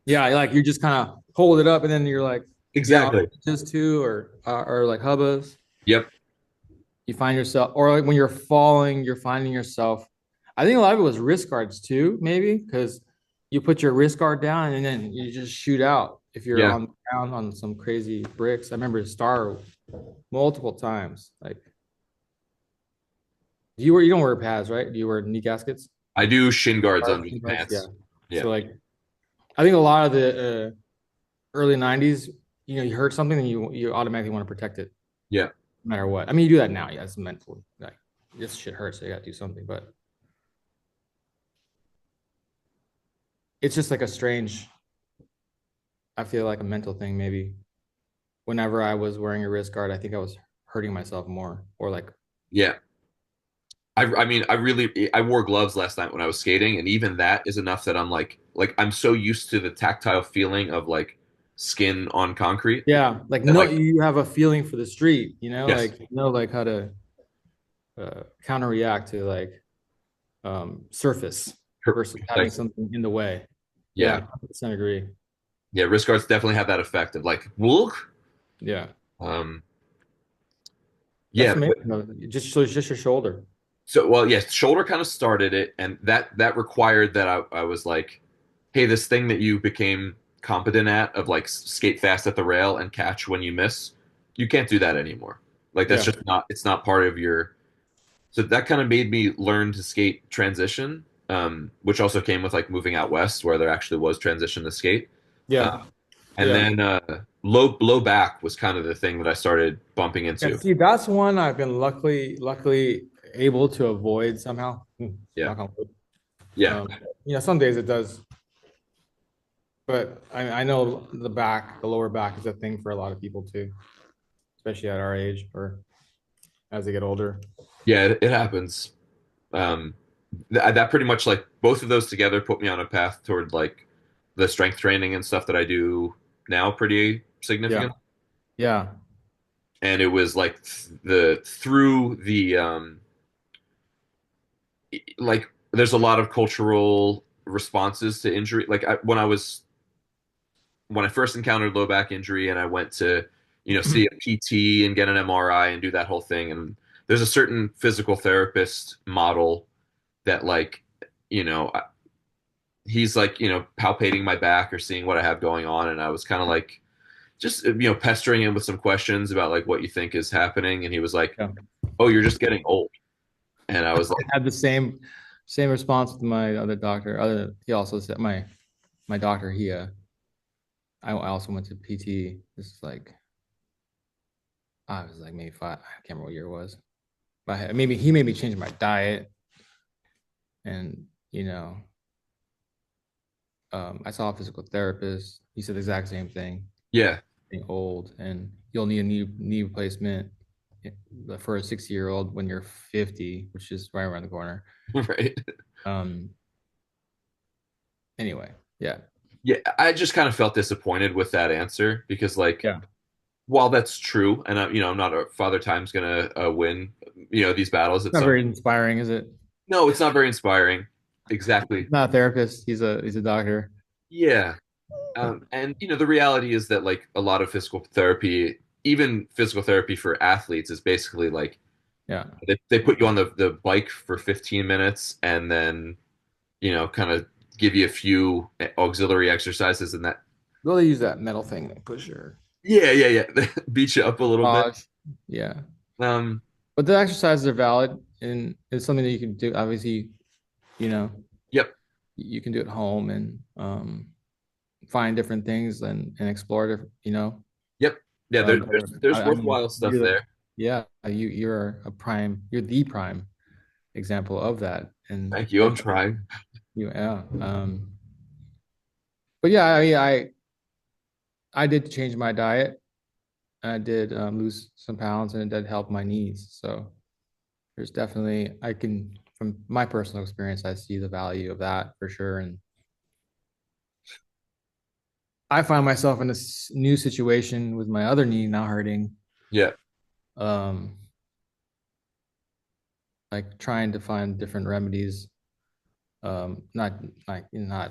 Yeah, like you just kind of hold it up and then you're like, yeah, on Exactly. just two or like hubbas. Yep. You find yourself, or like when you're falling, you're finding yourself. I think a lot of it was wrist guards too, maybe because you put your wrist guard down and then you just shoot out. if you're Yeah, on the ground on some crazy bricks. I remember Star multiple times. Like you don't wear pads, right? Do you wear knee gaskets? I do shin guards Or under the shin guards? Yeah. pants. Yeah, So like I think a lot of the early '90s, you heard something and you automatically want to protect it yeah, no matter what. I mean, you do that now, yeah, it's mentally like this shit hurts, so you got to do something. But it's just like a strange, I feel like a mental thing maybe. Whenever I was wearing a wrist guard, I think I was hurting myself more, or like, yeah. I mean, I wore gloves last night when I was skating, and even that is enough that I'm like I'm so used to the tactile feeling of like skin on concrete yeah, like that no, like you have a feeling for the street, yes, like like how to counter react to like surface versus having precisely. something in the way. Yeah, Yeah, 100% agree. yeah. Wrist guards definitely have that effect of like, whoop. Yeah, Um, that's yeah. amazing. Just your shoulder. So, well, yes, shoulder kind of started it, and that required that I was like, hey, this thing that you became competent at of like skate fast at the rail and catch when you miss, you can't do that anymore. Like that's Yeah, just not it's not part of your. So that kind of made me learn to skate transition, which also came with like moving out west where there actually was transition to skate. Uh, yeah, and yeah. then low back was kind of the thing that I started bumping Yeah, into. see, that's one I've been luckily able to avoid somehow. Yeah, Knock on wood. yeah, Um, some days it does, but I know the lower back is a thing for a lot of people too, especially at our age or as they get older. yeah. It happens. Um, that pretty much like both of those together put me on a path toward like the strength training and stuff that I do now pretty Yeah, significant. yeah, And it was like the through the like there's a lot of cultural responses to injury. Like when I first encountered low back injury and I went to see a PT and get an MRI and do that whole thing, and there's a certain physical therapist model that like you know he's like palpating my back or seeing what I have going on, and I was kind of like just pestering him with some questions about like what you think is happening, and he was like, yeah. "Oh, you're just getting old," and I was I like, had the same response with my other doctor. He also said my doctor. I also went to PT. This is like I was like maybe five. I can't remember what year it was. But maybe he made me change my diet, and I saw a physical therapist. He said the exact same thing. "Yeah, Being old, and you'll need a knee replacement for a 60-year-old when you're 50, which is right around the corner. right." Um. Anyway, yeah, Yeah, I just kind of felt disappointed with that answer because like yeah. while that's true, and I'm not a Father Time's gonna win these battles at Not some. very inspiring, is it? No, it's not very inspiring. Exactly. Not a therapist. He's a doctor. Yeah. And the reality is that like a lot of physical therapy, even physical therapy for athletes, is basically like Yeah. they put you on the bike for 15 minutes and then kind of give you a few auxiliary exercises and that. Well, they use that metal thing. They push your Yeah, yeah, yeah. Beat you up a little bit. massage. Yeah. Um, But the exercises are valid and it's something that you can do. Obviously, you know, yep, you can do at home and find different things and explore different, yep, yeah. There, but there's I mean, worthwhile stuff there. yeah, you're the prime example of that. And Thank you. I'm trying. yeah. But yeah, I did change my diet. I did lose some pounds and it did help my knees. So there's definitely from my personal experience, I see the value of that for sure. And I find myself in this new situation with my other knee now hurting, Yeah, um, like trying to find different remedies, not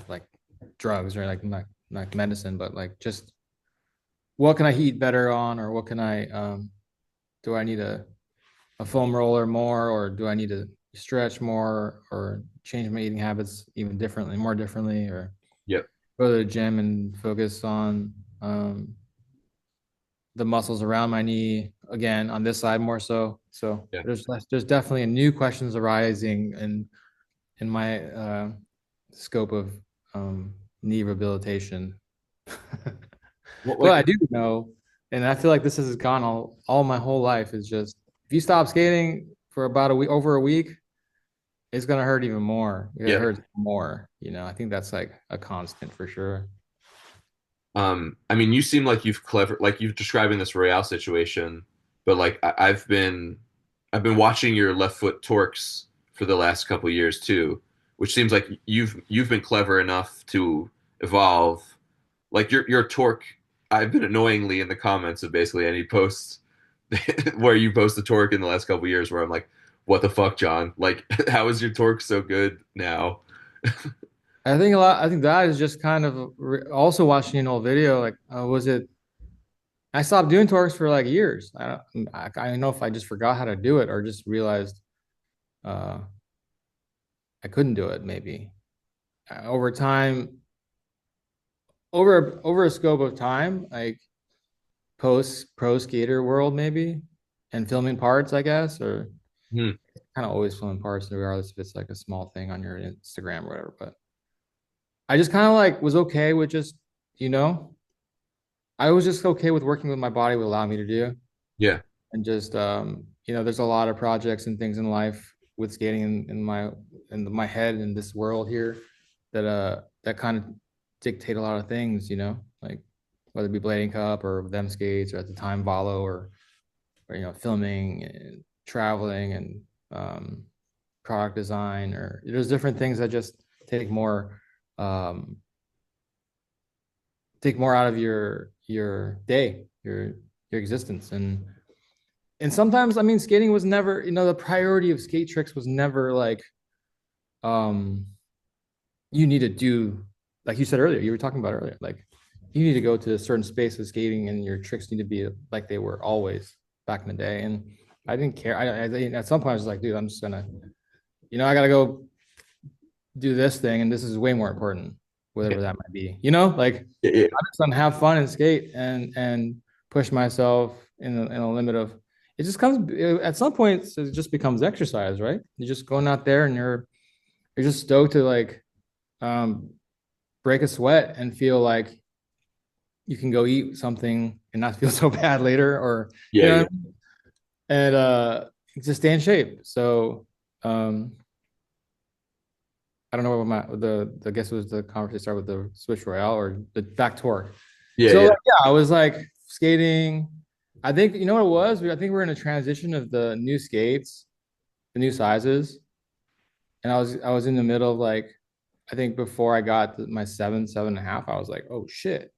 like drugs or like not like medicine, but like just what can I eat better on, or what can do I need a foam roller more, or do I need to stretch more, or change my eating habits even more differently, or yep, go to the gym and focus on? the muscles around my knee again on this side more so. So Yeah. there's definitely new questions arising in my scope of knee rehabilitation. Well, But like, I do know, and I feel like this has gone all my whole life is just if you stop skating for about a week over a week, it's gonna hurt even more. It yeah. hurts more, you know. I think that's like a constant for sure. I mean, you seem like like you've describing this Royale situation, but like I've been watching your left foot torques for the last couple years too, which seems like you've been clever enough to evolve. Like your torque, I've been annoyingly in the comments of basically any posts where you post the torque in the last couple years, where I'm like, what the fuck, John? Like, how is your torque so good now? I think a lot. I think that is just kind of also watching an old video. Like, was it? I stopped doing torques for like years. I don't know if I just forgot how to do it or just realized uh, I couldn't do it. Maybe over time, over a scope of time, like post pro skater world, maybe, and filming parts, I guess, or Hmm. kind of always filming parts, regardless if it's like a small thing on your Instagram or whatever. But I just kind of like was okay with just, you know, I was just okay with working with my body would allow me to do. Yeah. And just there's a lot of projects and things in life with skating in my head in this world here that kind of dictate a lot of things, like whether it be Blading Cup or them skates or at the time Valo or filming and traveling and um product design, or there's different things that just take more um out of your day, your existence. And sometimes, I mean, skating was never, the priority of skate tricks was never like, um, you need to do, like you said earlier, you were talking about earlier, like you need to go to a certain space of skating and your tricks need to be like they were always back in the day. And I didn't care. At some point I was like, dude, I'm just gonna, I gotta go do this thing, and this is way more important, Yeah. whatever that might be. Like Yeah. I'm just gonna have fun and skate and push myself in a limit of. It just comes at some point. It just becomes exercise, right? You're just going out there and you're just stoked to like um, break a sweat and feel like you can go eat something and not feel so bad later, or you Yeah. know, Yeah. what I mean? And just stay in shape. So um, I don't know what I guess it was the conversation started with the Switch Royale or the back torque. Yeah. So Yeah. like, yeah, I was like skating. I think you know what it was. I think we're in a transition of the new skates, the new sizes, and I was in the middle of like, I think before I got my 7.5, I was like, oh shit,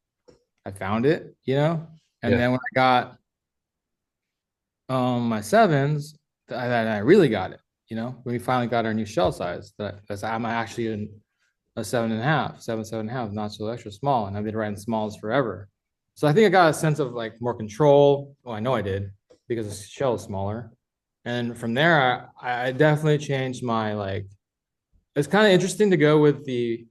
I found it. And Yeah. then when I got my sevens, I really got it. When we finally got our new shell size, that's I'm actually in a 7.5, 7.5, not so extra small. And I've been riding smalls forever. So I think I got a sense of like more control. Well, I know I did because the shell is smaller. And from there, I definitely changed my like, it's kind of interesting to go with the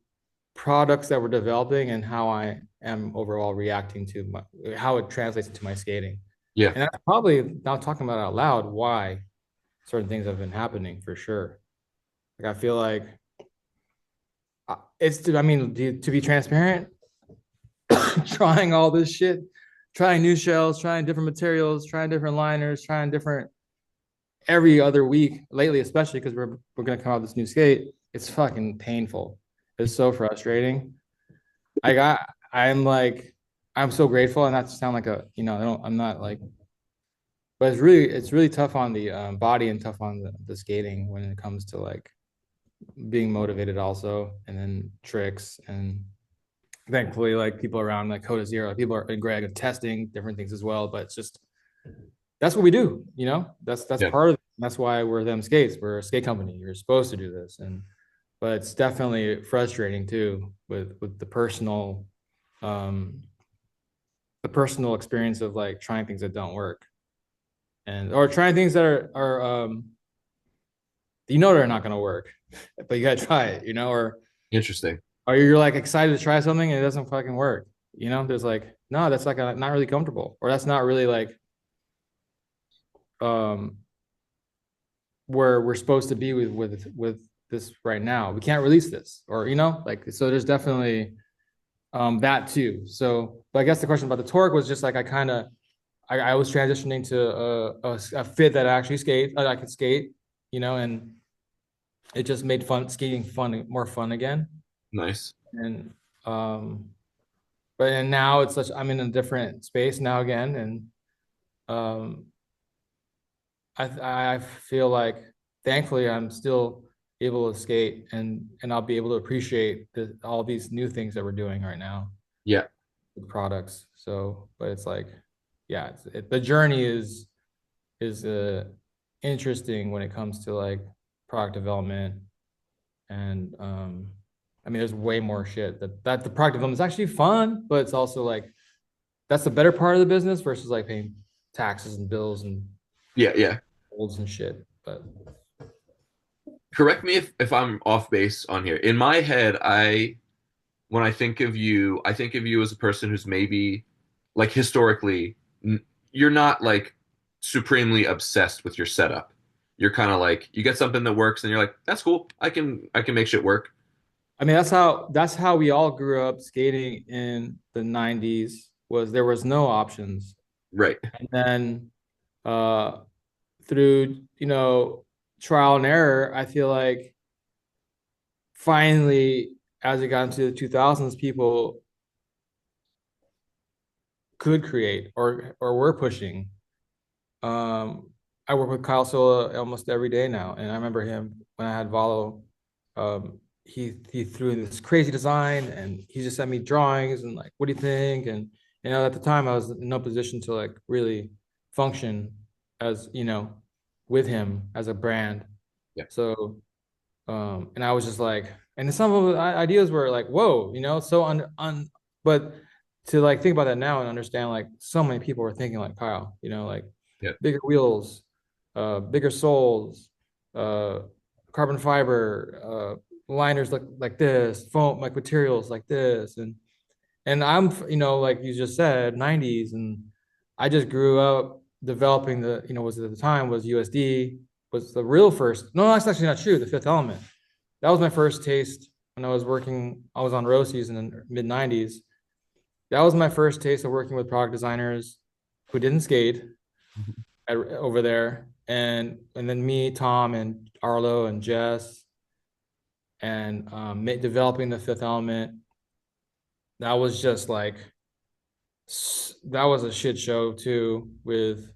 products that we're developing and how I am overall reacting to how it translates into my skating. Yeah. And that's probably now talking about it out loud why certain things have been happening for sure. Like I feel like I mean, to be transparent, trying all this shit, trying new shells, trying different materials, trying different liners, trying different every other week lately, especially because we're gonna come out with this new skate. It's fucking painful. It's so frustrating. I'm like I'm so grateful, and not to sound like I'm not like, but it's really tough on the body and tough on the skating when it comes to like being motivated also, and then tricks and thankfully like people around like Coda Zero, like, people are and Greg are testing different things as well. But it's just that's what we do. That's Yeah. part of it. That's why we're them skates. We're a skate company. You're supposed to do this. And but it's definitely frustrating too with um the personal experience of like trying things that don't work, and or trying things that are they're not gonna work, but you gotta try it, or Interesting. you're like excited to try something and it doesn't fucking work. There's like no, that's like not really comfortable, or that's not really like um where we're supposed to be with this right now. We can't release this, or like so. There's definitely that too. So, but I guess the question about the torque was just like I was transitioning to a fit that I actually I could skate, and it just made skating more fun again. Nice. And um, and now I'm in a different space now again, and um, I feel like thankfully I'm still able to skate, and I'll be able to appreciate all these new things that we're doing right now Yeah. with products. So, but it's like, yeah, the journey is interesting when it comes to like product development, and I mean there's way more shit that the product development is actually fun, but it's also like that's the better part of the business versus like paying taxes and bills and Yeah, yeah. holds and shit. But Correct me if I'm off base on here. In my head, when I think of you as a person who's maybe like historically, you're not like supremely obsessed with your setup. You're kind of like you get something that works and you're like, that's cool. I can make shit work. I mean that's how we all grew up skating in the 90s, was there was no options. Right. And then uh through trial and error, I feel like finally as it got into the 2000s, people could create or were pushing. Um, I work with Kyle Sola almost every day now, and I remember him when I had Valo. He threw in this crazy design, and he just sent me drawings and like, what do you think? And at the time, I was in no position to like really function as with him as a brand. Yeah. So and I was just like, and some of the ideas were like, whoa, so but to like think about that now and understand like so many people were thinking like Kyle, like Yeah. bigger wheels, bigger soles, uh, carbon fiber, liners like this, foam like materials like this, and I'm like you just said, 90s, and I just grew up developing was at the time was USD was the real first. No, that's actually not true. The Fifth Element, that was my first taste when I was working. I was on Rosie's in the mid 90s. That was my first taste of working with product designers who didn't skate over there. And then me, Tom, and Arlo and Jess, and developing the Fifth Element. That was just like that was a shit show too, with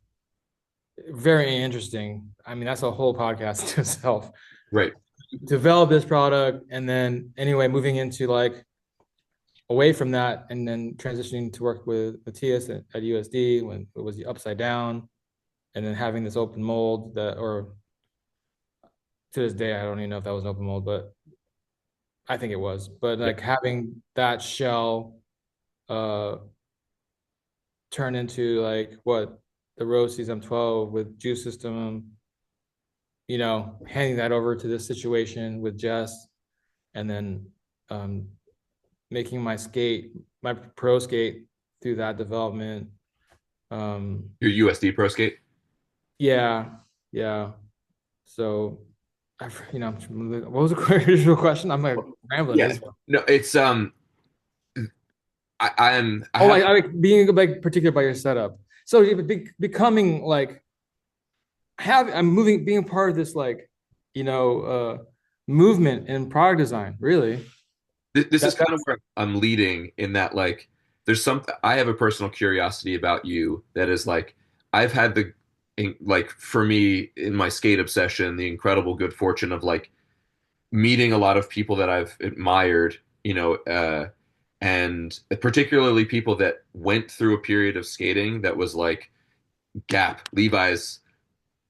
very interesting. I mean, that's a whole podcast to itself. Right. Develop this product, and then anyway, moving into like away from that, and then transitioning to work with Matthias at USD when it was the upside down, and then having this open mold or to this day, I don't even know if that was an open mold, but I think it was. But Yeah. like having that shell uh turn into like what the Rose M12 with Juice System, handing that over to this situation with Jess, and then um, making my pro skate through that development. Um, Your USD Pro Skate. yeah, yeah. So, what was the original question? I'm like rambling at Yeah. this point. No, it's I Oh, have like being like particular about your setup. So becoming like I'm moving, being part of this like, you know, uh, movement in product design. Really, this is that kind of where I'm leading in that like there's some I have a personal curiosity about you that is like I've had like for me in my skate obsession the incredible good fortune of like meeting a lot of people that I've admired, and particularly people that went through a period of skating that was like Gap, Levi's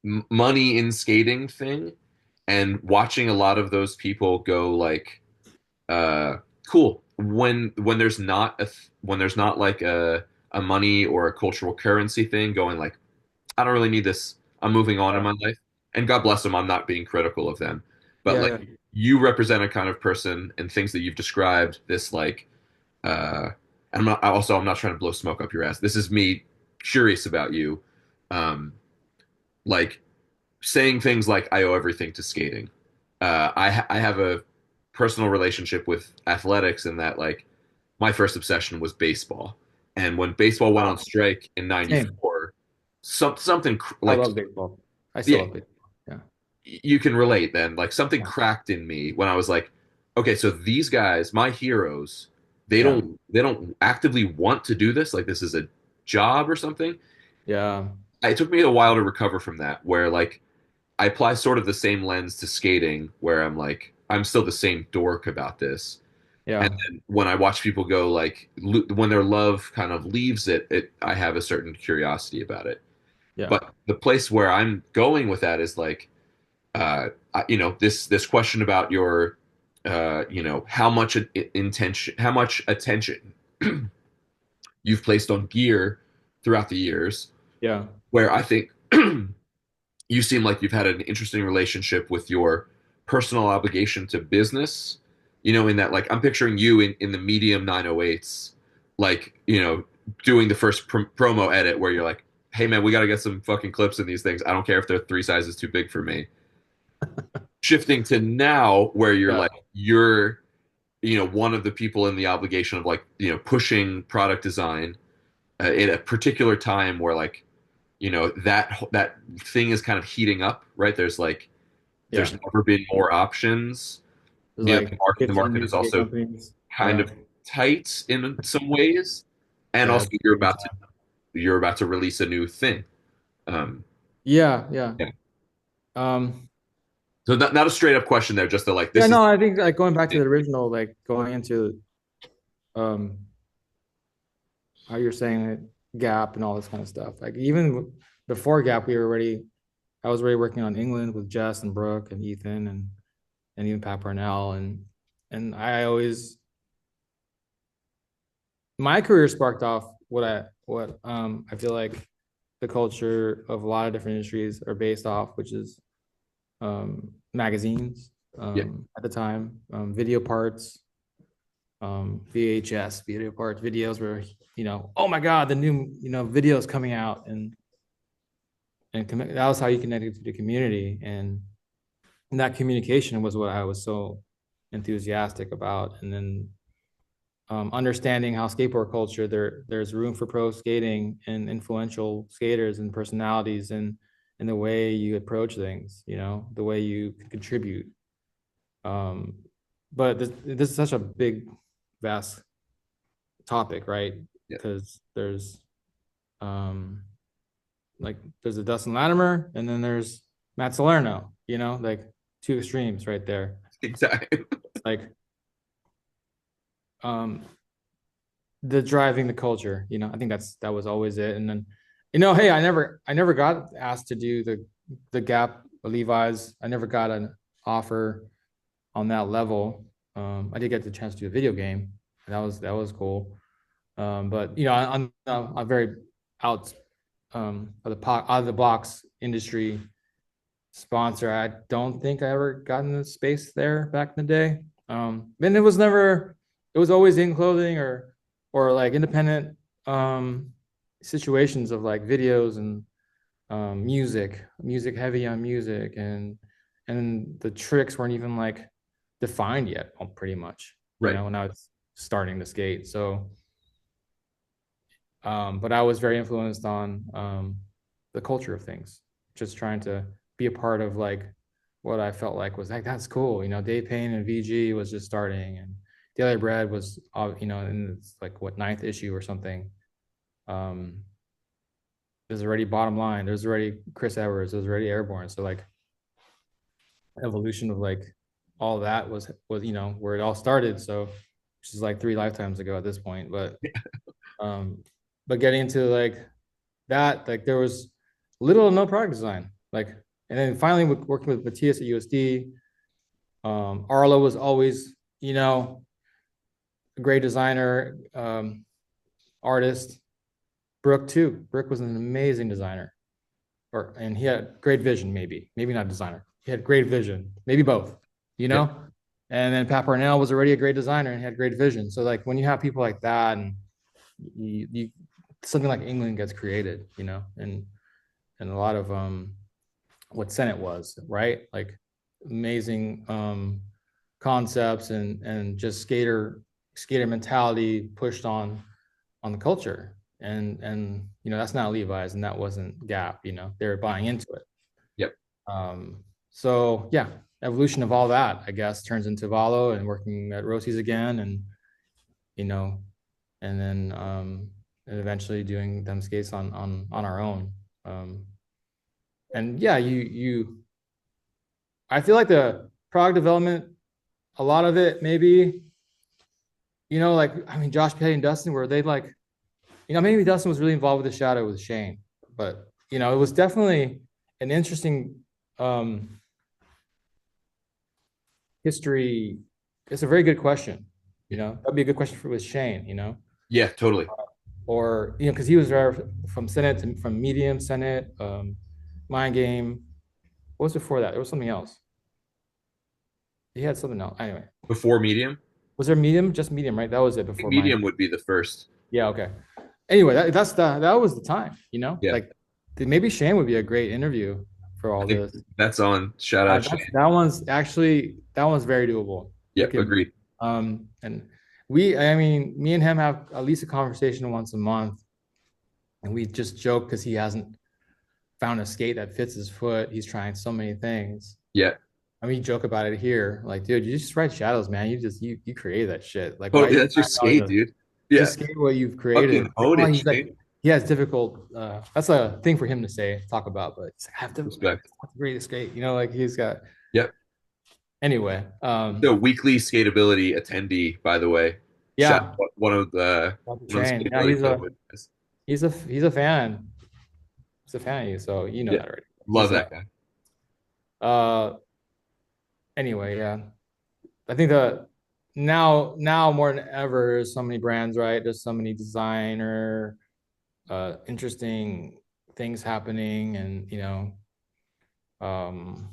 money in skating thing, and watching a lot of those people go like uh cool when there's not when there's not like a money or a cultural currency thing going like I don't really need this, I'm moving on in my life, and God bless them, I'm not being critical of them, but yeah, like yeah. you represent a kind of person and things that you've described this like uh I'm not trying to blow smoke up your ass. This is me curious about you. Um, like saying things like I owe everything to skating. I have a personal relationship with athletics in that like my first obsession was baseball, and when baseball went on Wow. strike in Same. '94, something I like love baseball. I still yeah, love baseball. Yeah. you can relate then. Like something Yeah. cracked in me when I was like, okay, so these guys, my heroes, Yeah. they don't actively want to do this. Like this is a job or something. Yeah. It took me a while to recover from that, where like I apply sort of the same lens to skating, where I'm like, I'm still the same dork about this. And Yeah. then when I watch people go like when their love kind of leaves it, I have a certain curiosity about it. Yeah. But the place where I'm going with that is like, this question about your, how much intention, how much attention you've placed on gear throughout the years. Yeah. Where I think you seem like you've had an interesting relationship with your personal obligation to business. In that, like, I'm picturing you in the medium 908s, like, doing the first promo edit where you're like, hey, man, we got to get some fucking clips in these things. I don't care if they're 3 sizes too big for me. Shifting to now where you're Yeah. like, one of the people in the obligation of like, pushing product design in a particular time where like, that thing is kind of heating up, right? There's Yeah. never been more options. There's like The 15 market new is skate also companies. kind Yeah. of tight in some ways, and Yeah. also It's crazy time. you're about to release a new thing. Um, Yeah. Yeah. yeah. Um, So not a straight up question there, just to like yeah, this is no, I think like going back to the original, like going into um how you're saying it, Gap and all this kind of stuff. Like even before Gap, I was already working on England with Jess and Brooke and Ethan and even Pat Parnell and I always my career sparked off what I feel like the culture of a lot of different industries are based off, which is magazines yeah, at the time, video parts, VHS video parts, videos where oh my god, the new videos coming out and that was how you connected to the community and that communication was what I was so enthusiastic about. And then understanding how skateboard culture there's room for pro skating and influential skaters and personalities and the way you approach things, the way you contribute. Um, but this is such a big, vast topic, right? yeah, Because um, there's a Dustin Latimer and then there's Matt Salerno, like two extremes right there. exactly. Like um, the driving the culture. I think that was always it. And then, hey, I never got asked to do the Gap Levi's. I never got an offer on that level. I did get the chance to do a video game. And that was cool. But I'm very out out of the box industry sponsor. I don't think I ever got in the space there back in the day. And it was always in clothing or like independent situations of like videos and music heavy on music and the tricks weren't even like defined yet, pretty much, Right. when I was starting to skate. So but I was very influenced on the culture of things, just trying to be a part of like what I felt like was like that's cool. Dave Payne and VG was just starting, and Daily Bread was in its like what ninth issue or something. Um, there's already Bottom Line. There's already Chris Evers. There's already Airborne. So like evolution of like all that was where it all started. So which is like 3 lifetimes ago at this point, um, but getting into like that, like there was little or no product design. Like, and then finally working with Matthias at USD, Arlo was always, a great designer, artist. Brooke too. Brooke was an amazing designer, and he had great vision. Maybe not designer. He had great vision. Maybe both. You Yeah. know. And then Pat Parnell was already a great designer and had great vision. So like when you have people like that, and you something like England gets created, and a lot of what Senate was, right? Like amazing concepts and just skater mentality pushed on the culture. And that's not Levi's and that wasn't Gap, they were buying into it. Yep. So yeah, evolution of all that, I guess, turns into Valo and working at Rosie's again, you know, and eventually doing them skates on our own. Um, and yeah, I feel like the product development, a lot of it maybe, like I mean, Josh Petty and Dustin, where they like, maybe Dustin was really involved with the shadow with Shane, but it was definitely an interesting history. It's a very good question. That'd be a good question for with Shane. Yeah, totally. Or because he was there from Senate from Medium Senate, Mind Game. What was before that? There was something else. He had something else. Anyway, Before Medium, was there Medium? Just Medium, right? That was it I think before Mind Medium Game. would be the first. Yeah. Okay. Anyway, that was the time. Yeah, Like maybe Shane would be a great interview for I all think this. that's on. Shout out Shane. That one's very doable. We Yep, can agreed. and I mean, me and him have at least a conversation once a month, and we just joke because he hasn't found a skate that fits his foot. He's trying so many things. Yeah. I mean, we joke about it here, like, dude, you just write shadows, man. You create that shit. Like, why are Totally, you that's your trying skate, to dude. Yeah. just skate what you've created? Fucking own Oh, it, he's like, Shane. he has difficult. That's a thing for him to say, talk about, but he's like, Respect. I have to create a skate. Like he's got. Yep. Anyway, The weekly Skateability attendee, by the way. Shout yeah, out about to one of the train. Yeah, Skateability Club guys. he's a fan. He's a fan of you, so you know Yeah. that already. Love He's that guy. uh anyway, yeah. I think that now more than ever, there's so many brands, right? There's so many designer, interesting things happening, and um,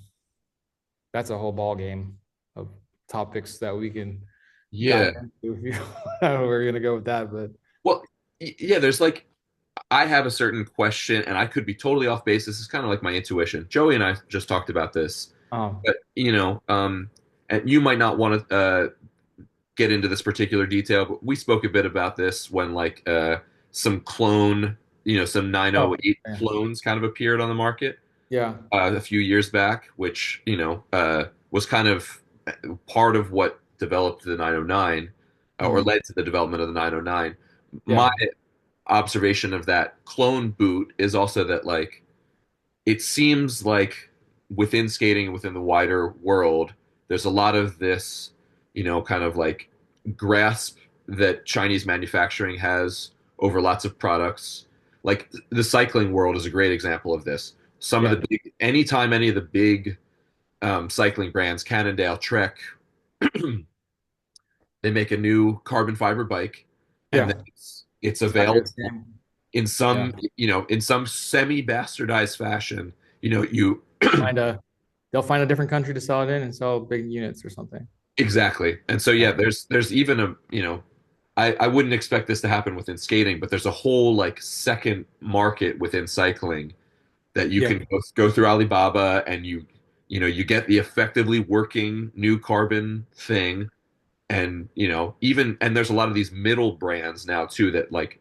that's a whole ball game of topics that we can dive Yeah. into. If you, I don't know where we're gonna go with that, but Well, yeah, there's like I have a certain question and I could be totally off base. This is kind of like my intuition. Joey and I just talked about this, um, but and you might not want to get into this particular detail, but we spoke a bit about this when like some clone, some oh, 908 yeah, clones kind of appeared on the market yeah, a few years back, which was kind of part of what developed the 909 or mhm, led to the development of the 909. My yeah, observation of that clone boot is also that like it seems like within skating, within the wider world, there's a lot of this, kind of like grasp that Chinese manufacturing has over lots of products. Like the cycling world is a great example of this. Some of yeah, the big, anytime any of the big cycling brands, Cannondale, Trek, they make a new carbon fiber bike, and then yeah. it's It's not gonna be available the same. in Yeah, in some semi bastardized fashion. You find a they'll find a different country to sell it in and sell big units or something. exactly. And so yeah, Yeah, there's even I wouldn't expect this to happen within skating, but there's a whole like second market within cycling that you yeah, can go through Alibaba and you get the effectively working new carbon thing and even and there's a lot of these middle brands now too that like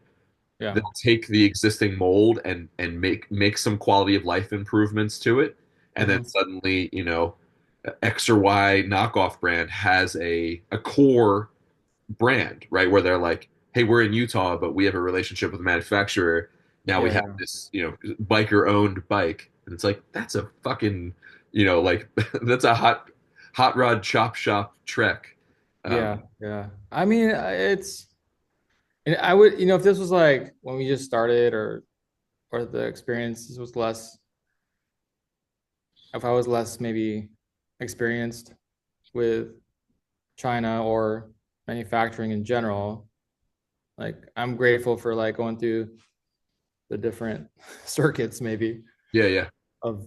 yeah. that take the existing mold and make some quality of life improvements to it, and then Hmm. suddenly X or Y knockoff brand has a core brand, right, where they're like, hey, we're in Utah but we have a relationship with the manufacturer, now we have Yeah, this biker owned bike, and it's like that's a fucking like that's a hot rod chop shop trek. yeah, um yeah. I mean, and I would, if this was like when we just started, or the experience was less, if I was less maybe experienced with China or manufacturing in general, like I'm grateful for like going through the different circuits maybe yeah, yeah, of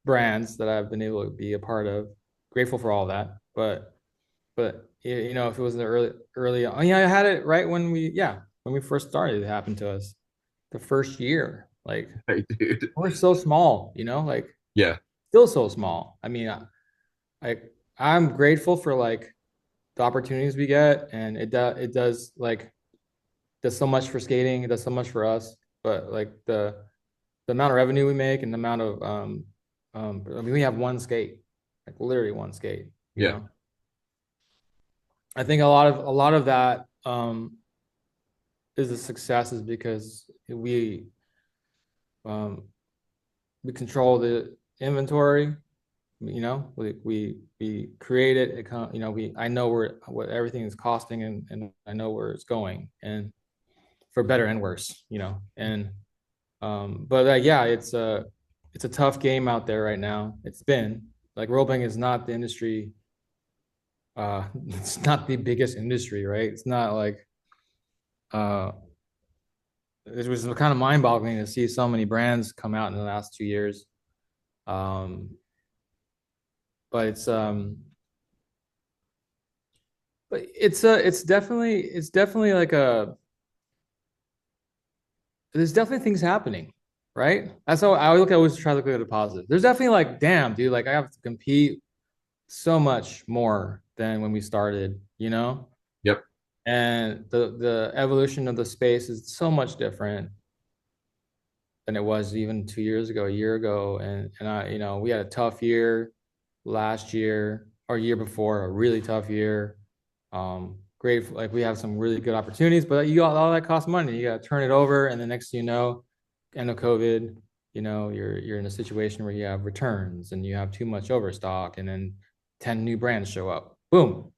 brands that I've been able to be a part of. Grateful for all that, but But if it was the early, oh yeah, I had it right when we first started, it happened to us the first year. Like Right, dude. we're so small, like Yeah, still so small. I mean, I I'm grateful for like the opportunities we get, and it does like does so much for skating. It does so much for us, but like the amount of revenue we make and the amount of I mean, we have one skate, like literally one skate. You yeah, know, I think a lot of that is a success is because um, we control the inventory. We create it. We I know where what everything is costing, and I know where it's going, and for better and worse. And but yeah, it's a tough game out there right now. It's been like rolling is not the industry. It's not the biggest industry, right? It's not like uh it was kind of mind-boggling to see so many brands come out in the last 2 years. Um, but it's definitely like there's definitely things happening, right? That's how I always try to look at the positive. There's definitely like, damn, dude, like I have to compete so much more than when we started. yep, And the evolution of the space is so much different than it was even 2 years ago, a year ago. And we had a tough year last year or year before, a really tough year. Great, like we have some really good opportunities, but you got all that costs money. You got to turn it over, and the next thing you know, end of COVID, you're in a situation where you have returns and you have too much overstock, and then 10 new brands show up. Boom,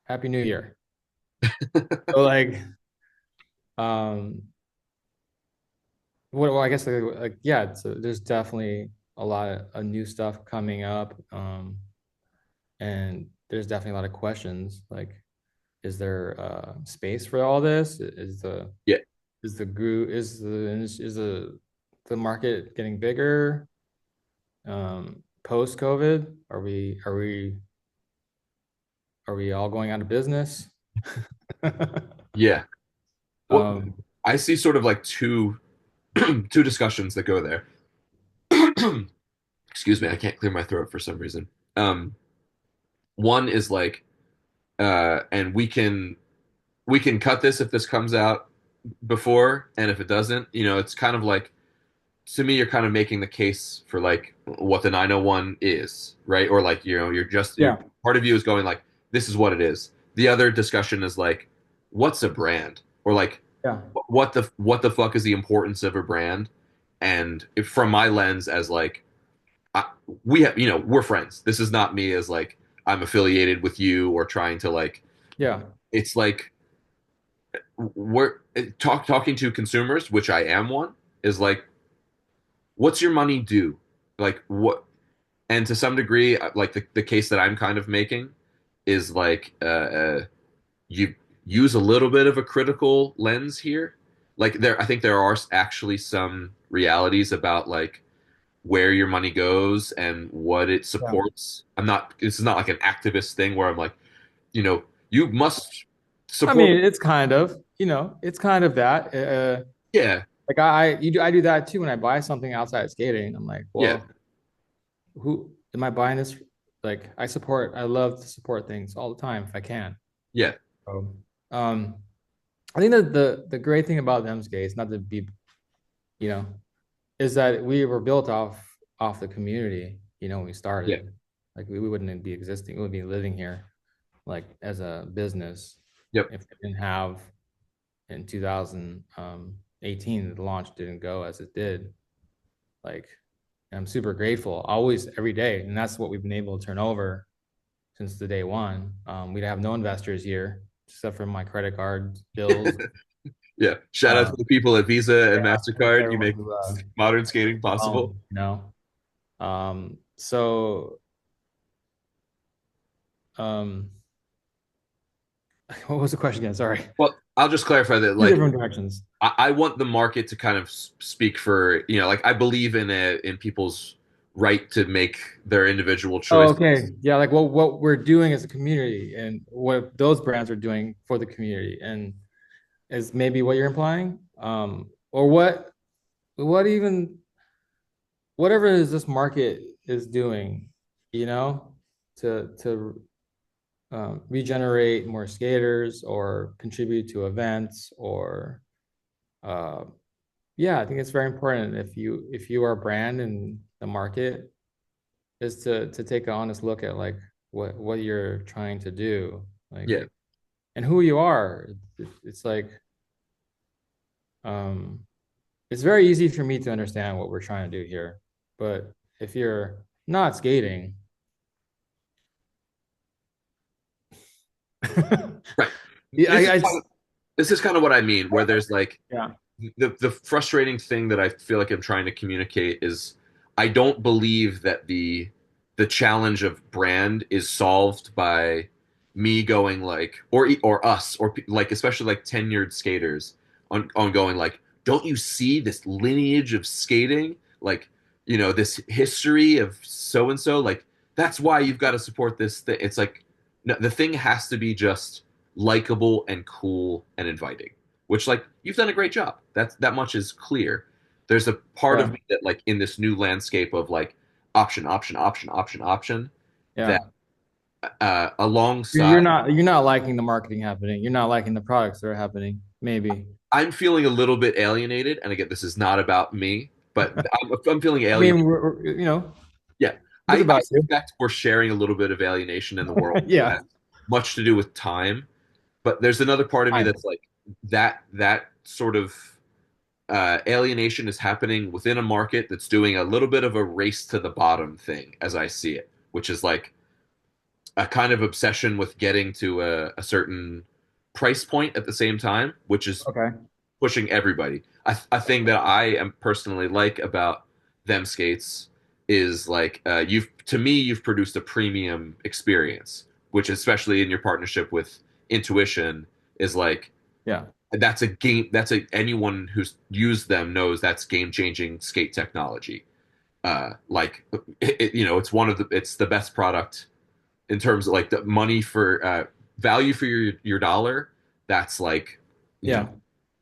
Happy New Year. So like, um, well, I guess like yeah, there's definitely a lot of new stuff coming up, and there's definitely a lot of questions. Like, is there space for all this? yeah, Is the group is the market getting bigger post COVID? Are we all going out of business? yeah. Well, um, I see sort of like two two discussions that go there. Excuse me, I can't clear my throat for some reason. Um, One is like, and we can cut this if this comes out before, and if it doesn't, it's kind of like to me, you're kind of making the case for like what the 901 is, right? Or like, you're yeah, part of you is going like, this is what it is. The other discussion is like, what's a brand? Or like, yeah, what the fuck is the importance of a brand? And if, from my lens as like, I, we have, we're friends. This is not me as like I'm affiliated with you or trying to like. yeah, It's like we're talking to consumers, which I am one, is like, what's your money do? Like what? And to some degree, like the case that I'm kind of making is like you use a little bit of a critical lens here. Like I think there are actually some realities about like where your money goes and what it yeah. supports. I'm not. This is not like an activist thing where I'm like, you must I support. mean, it's kind of that. Yeah, Like I do that too when I buy something outside of skating. I'm like, yeah, well, who am I buying this? Like, I love to support things all the time if I can. yeah, So, um, I think that the great thing about them skates, not to be, you know, is that we were built off the community. When we yeah. started, like we wouldn't be existing, we would be living here, like as a business, Yep. if we didn't have in 2018 the launch didn't go as it did. Like, I'm super grateful always every day, and that's what we've been able to turn over since the day one. We have no investors here except for my credit card bills. Yeah. Shout out to Uh, the people at Visa and yeah, thanks MasterCard. You everyone make who modern skating the possible. loan. So um, what was the question again? Sorry. Well, I'll just clarify that, Two like, different directions. I want the market to kind of speak for, like, I believe in people's right to make their individual Oh, choices. okay. Yeah, like what we're doing as a community and what those brands are doing for the community and is maybe what you're implying. Or what even whatever is this market is doing, you know, to regenerate more skaters or contribute to events or uh, yeah, I think it's very important if you are a brand in the market is to take an honest look at like what you're trying to do, Yeah, like and who you are. It's like um, it's very easy for me to understand what we're trying to do here, but if you're not skating, right. yeah, This is I kind of, this is kind of what I mean, where there's like yeah, the frustrating thing that I feel like I'm trying to communicate is I don't believe that the challenge of brand is solved by me going like or us or like especially like tenured skaters on going like don't you see this lineage of skating like this history of so and so like that's why you've got to support this thing. It's like no, the thing has to be just likable and cool and inviting, which like you've done a great job. That much is clear. There's a part of yeah, me that like in this new landscape of like option, option, option, option, option, that yeah. alongside You're not liking the marketing happening. You're not liking the products that are happening. Maybe. I'm feeling a little bit alienated. And again, this is not about me, but I'm feeling I mean, alienated. you know, Yeah, it's I about you. suspect we're sharing a little bit of alienation in the world that Yeah, has much to do with time. But there's another part of me fine. that's like that sort of alienation is happening within a market that's doing a little bit of a race to the bottom thing, as I see it, which is like a kind of obsession with getting to a certain price point at the same time, which is Okay. pushing everybody. A thing that I am personally like about them skates is like you've to me you've produced a premium experience, which especially in your partnership with Intuition is like Yeah. that's a game that's a anyone who's used them knows that's game changing skate technology. Like it's one of the it's the best product in terms of like the money for value for your dollar. That's like you know Yeah.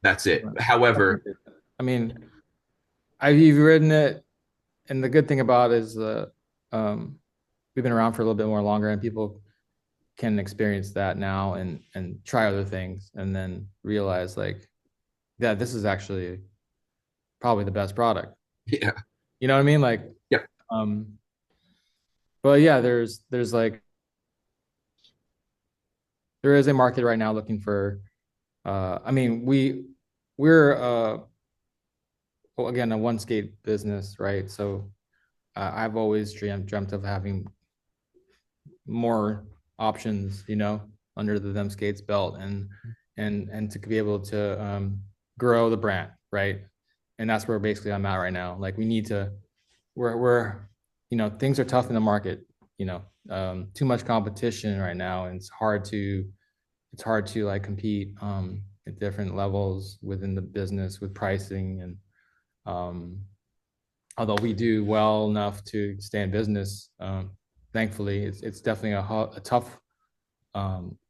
that's it. I However, appreciate that. I mean, I've written it, and the good thing about it is um, we've been around for a little bit more longer, and people can experience that now and try other things, and then realize like, yeah, this is actually probably the best product. yeah, You know what I mean? Like, yeah, um, but yeah, there's like there is a market right now looking for. I mean, we're well, again a one skate business, right? So I've always dreamt of having more options, you know, under the them skates belt and to be able to grow the brand, right? And that's where basically I'm at right now. Like we need to, we're you know things are tough in the market, you know, too much competition right now, and it's hard to like compete at different levels within the business with pricing and um, although we do well enough to stay in business, thankfully, it's definitely a tough.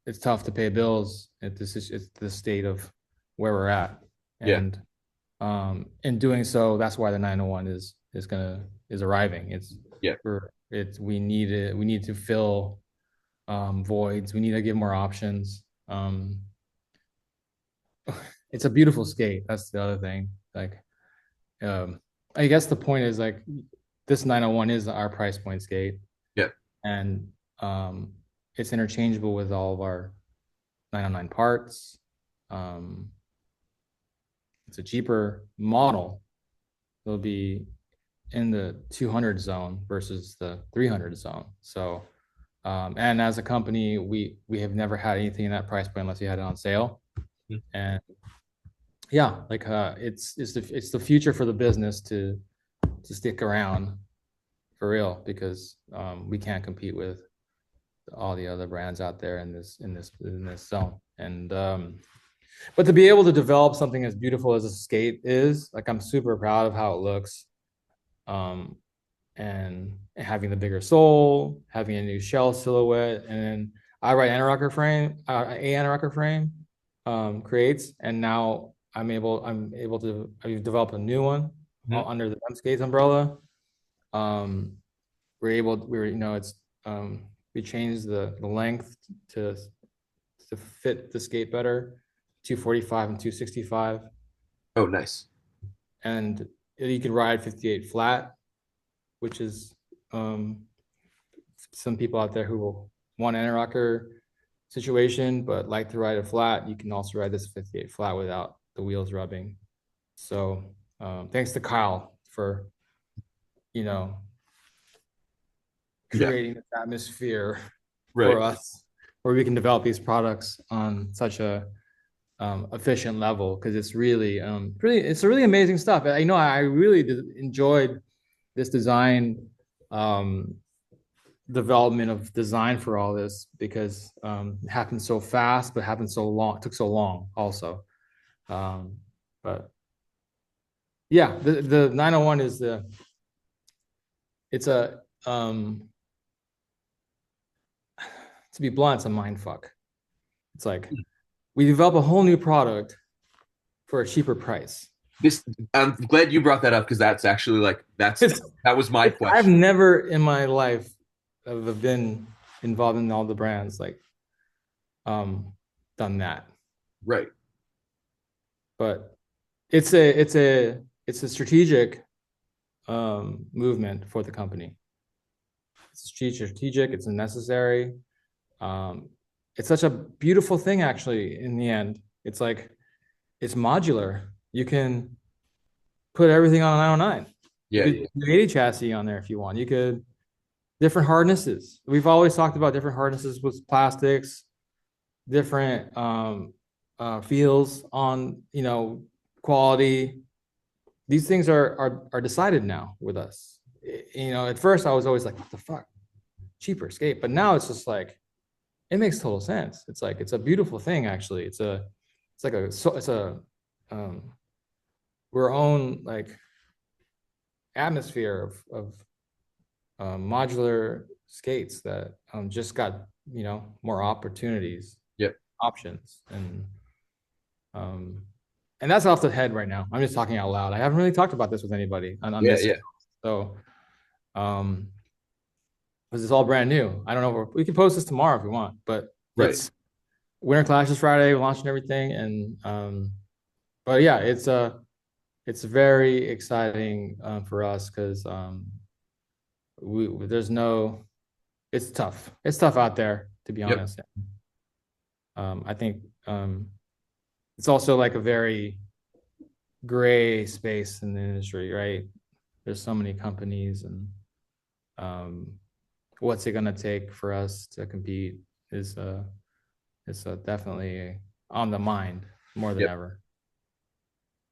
It's tough to pay bills at this is it's the state of where we're at, yeah, and in doing so, that's why the 901 is arriving. yeah, It's we need to fill voids. We need to give more options. It's a beautiful skate. That's the other thing. Like um, I guess the point is like this 901 is our price point skate, yeah, and it's interchangeable with all of our 909 parts. Um, it's a cheaper model. It'll be in the 200 zone versus the 300 zone. So, and as a company, we have never had anything in that price point unless you had it on sale. And yeah, like it's the future for the business to stick around for real because we can't compete with all the other brands out there in this zone. And but to be able to develop something as beautiful as a skate is, like I'm super proud of how it looks. Um, and having the bigger sole, having a new shell silhouette, and then I write a anti-rocker frame creates, and now I'm able to I've developed a new one Mhm. under the Skates umbrella. Um, we were it's we changed the length to fit the skate better, 245 and 265, Oh, nice. and you can ride 58 flat, which is um some people out there who will want an rocker situation but like to ride a flat. You can also ride this 58 flat without the wheels rubbing. So thanks to Kyle for you know Yeah. creating this atmosphere Right. for us where we can develop these products on such a efficient level, because it's really amazing stuff. I really enjoyed this design um, development of design for all this, because it happened so fast, but happened so long, took so long also. But yeah, the 901 is it's a, to be blunt, it's a mind fuck. It's like we develop a whole new product for a cheaper price. This I'm glad you brought that up because that's actually like It's, that was my I've question. never in my life have been involved in all the brands like um, done that, Right. but it's a strategic movement for the company. It's strategic. It's necessary. Um, it's such a beautiful thing, actually. In the end, it's like it's modular. You can put everything on an 909. You Yeah, yeah. could do 80 chassis on there if you want. You could different hardnesses. We've always talked about different hardnesses with plastics, different feels on quality. These things are decided now with us. At first I was always like, what the fuck, cheaper skate, but now it's just like it makes total sense. It's like it's a beautiful thing, actually. It's like a so it's a um our own like atmosphere of modular skates that just got more opportunities, Yep. options, um and that's off the head right now. I'm just talking out loud. I haven't really talked about this with anybody on Yeah, this, yeah. so um because it's all brand new. I don't know if we can post this tomorrow if we want, but Right. it's Winter Clash is Friday, we're launching everything, and but yeah, it's very exciting for us because we there's no it's tough out there, to be Yep. honest. I think it's also like a very gray space in the industry, right? There's so many companies, and um, what's it gonna take for us to compete is definitely on the mind more than Yep. ever.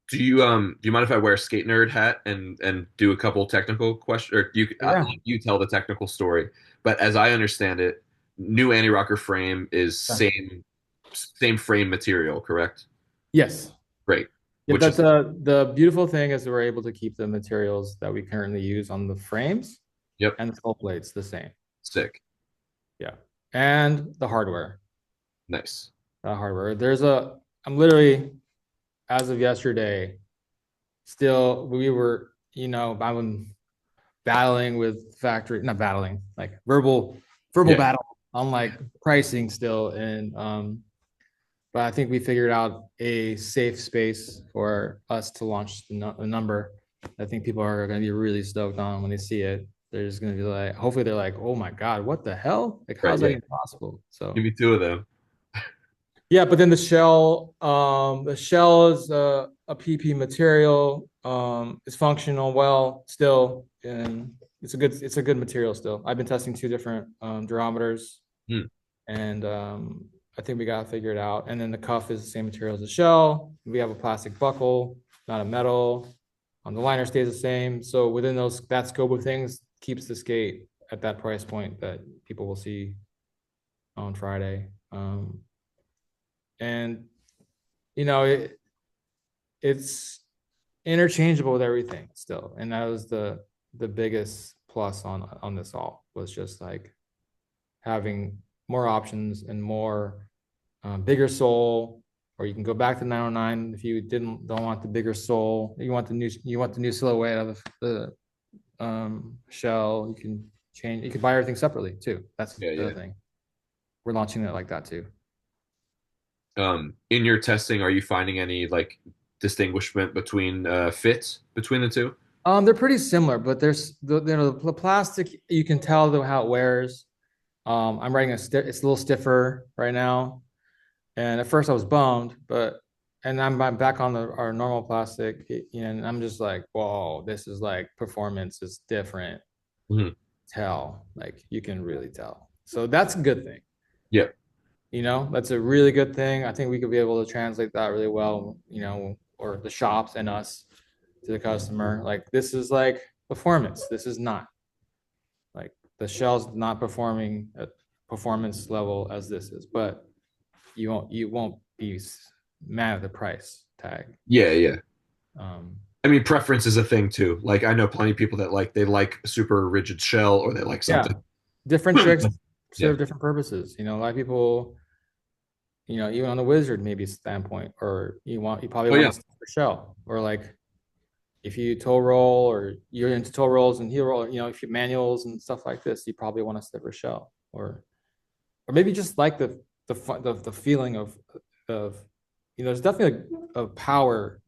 Do you mind if I wear a skate nerd hat and do a couple technical questions, or Yeah. you tell the technical story? But as I understand it, new anti-rocker frame is same frame material, correct? Yes. Great. Yep. Which That's is the beautiful thing is that we're able to keep the materials that we currently use on the frames yep, and the skull plates the same. sick. Yeah. And the hardware. Nice. The hardware. I'm literally, as of yesterday, still, we were, I'm battling with factory, not battling, like verbal Yeah, battle on like pricing still. And, but I think we figured out a safe space for us to launch the number. I think people are going to be really stoked on when they see it. They're just going to be like, hopefully they're like, oh my God, what the hell? Like, right, how's that yeah. even possible? Give So me two of them. yeah, but then the shell is a PP material. It's functional well still, and it's a good material still. I've been testing two different durometers, Hmm. and I think we got to figure it out. And then the cuff is the same material as the shell. We have a plastic buckle, not a metal. The liner stays the same. So within that scope of things, keeps the skate at that price point that people will see on Friday. And you know, it's interchangeable with everything still, and that was the biggest plus on this all was just like having more options and more bigger sole, or you can go back to 909 if you don't want the bigger sole. You want the new silhouette of the shell. You can change. You can buy everything separately too. That's Yeah, the other yeah. thing. We're launching it like that too. In your testing, are you finding any like distinguishment between fits between the two? They're pretty similar, but there's the plastic. You can tell how it wears. I'm writing it's a little stiffer right now. And at first I was bummed, but and I'm back on our normal plastic, and I'm just like, whoa, this is like performance is different. Mhm. Tell, like you can really tell. So that's a good thing. Yeah. That's a really good thing. I think we could be able to translate that really well, or the shops and us to the customer. Like this is like performance. This is not like the shell's not performing at performance level as this is, but you won't be mad at the price tag. Yeah, yeah. Um, I mean, preference is a thing too. Like I know plenty of people that they like a super rigid shell or they like yeah, something. different tricks Yeah. serve different purposes. A lot of people, even on the wizard maybe standpoint, or you probably Oh want yeah. to stick for shell, or like if you toe roll or you're into toe rolls and heel roll, if you manuals and stuff like this, you probably want to stick for shell, or maybe just like the feeling of there's definitely a power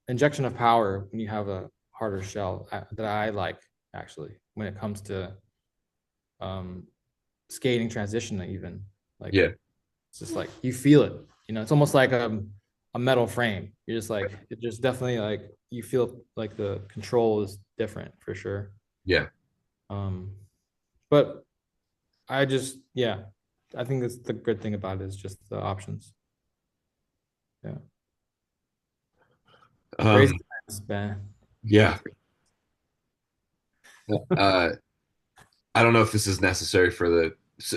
injection of power when you have a harder shell that I like actually when it comes to um, skating transition even like Yeah. it's just like you feel it. It's almost like a metal frame. You're just like it just definitely like you feel like the control is different for sure. Yeah. Um, but I just yeah, I think that's the good thing about it is just the options. Yeah, crazy Um, times, man. yeah. Uh, I don't know if this is necessary for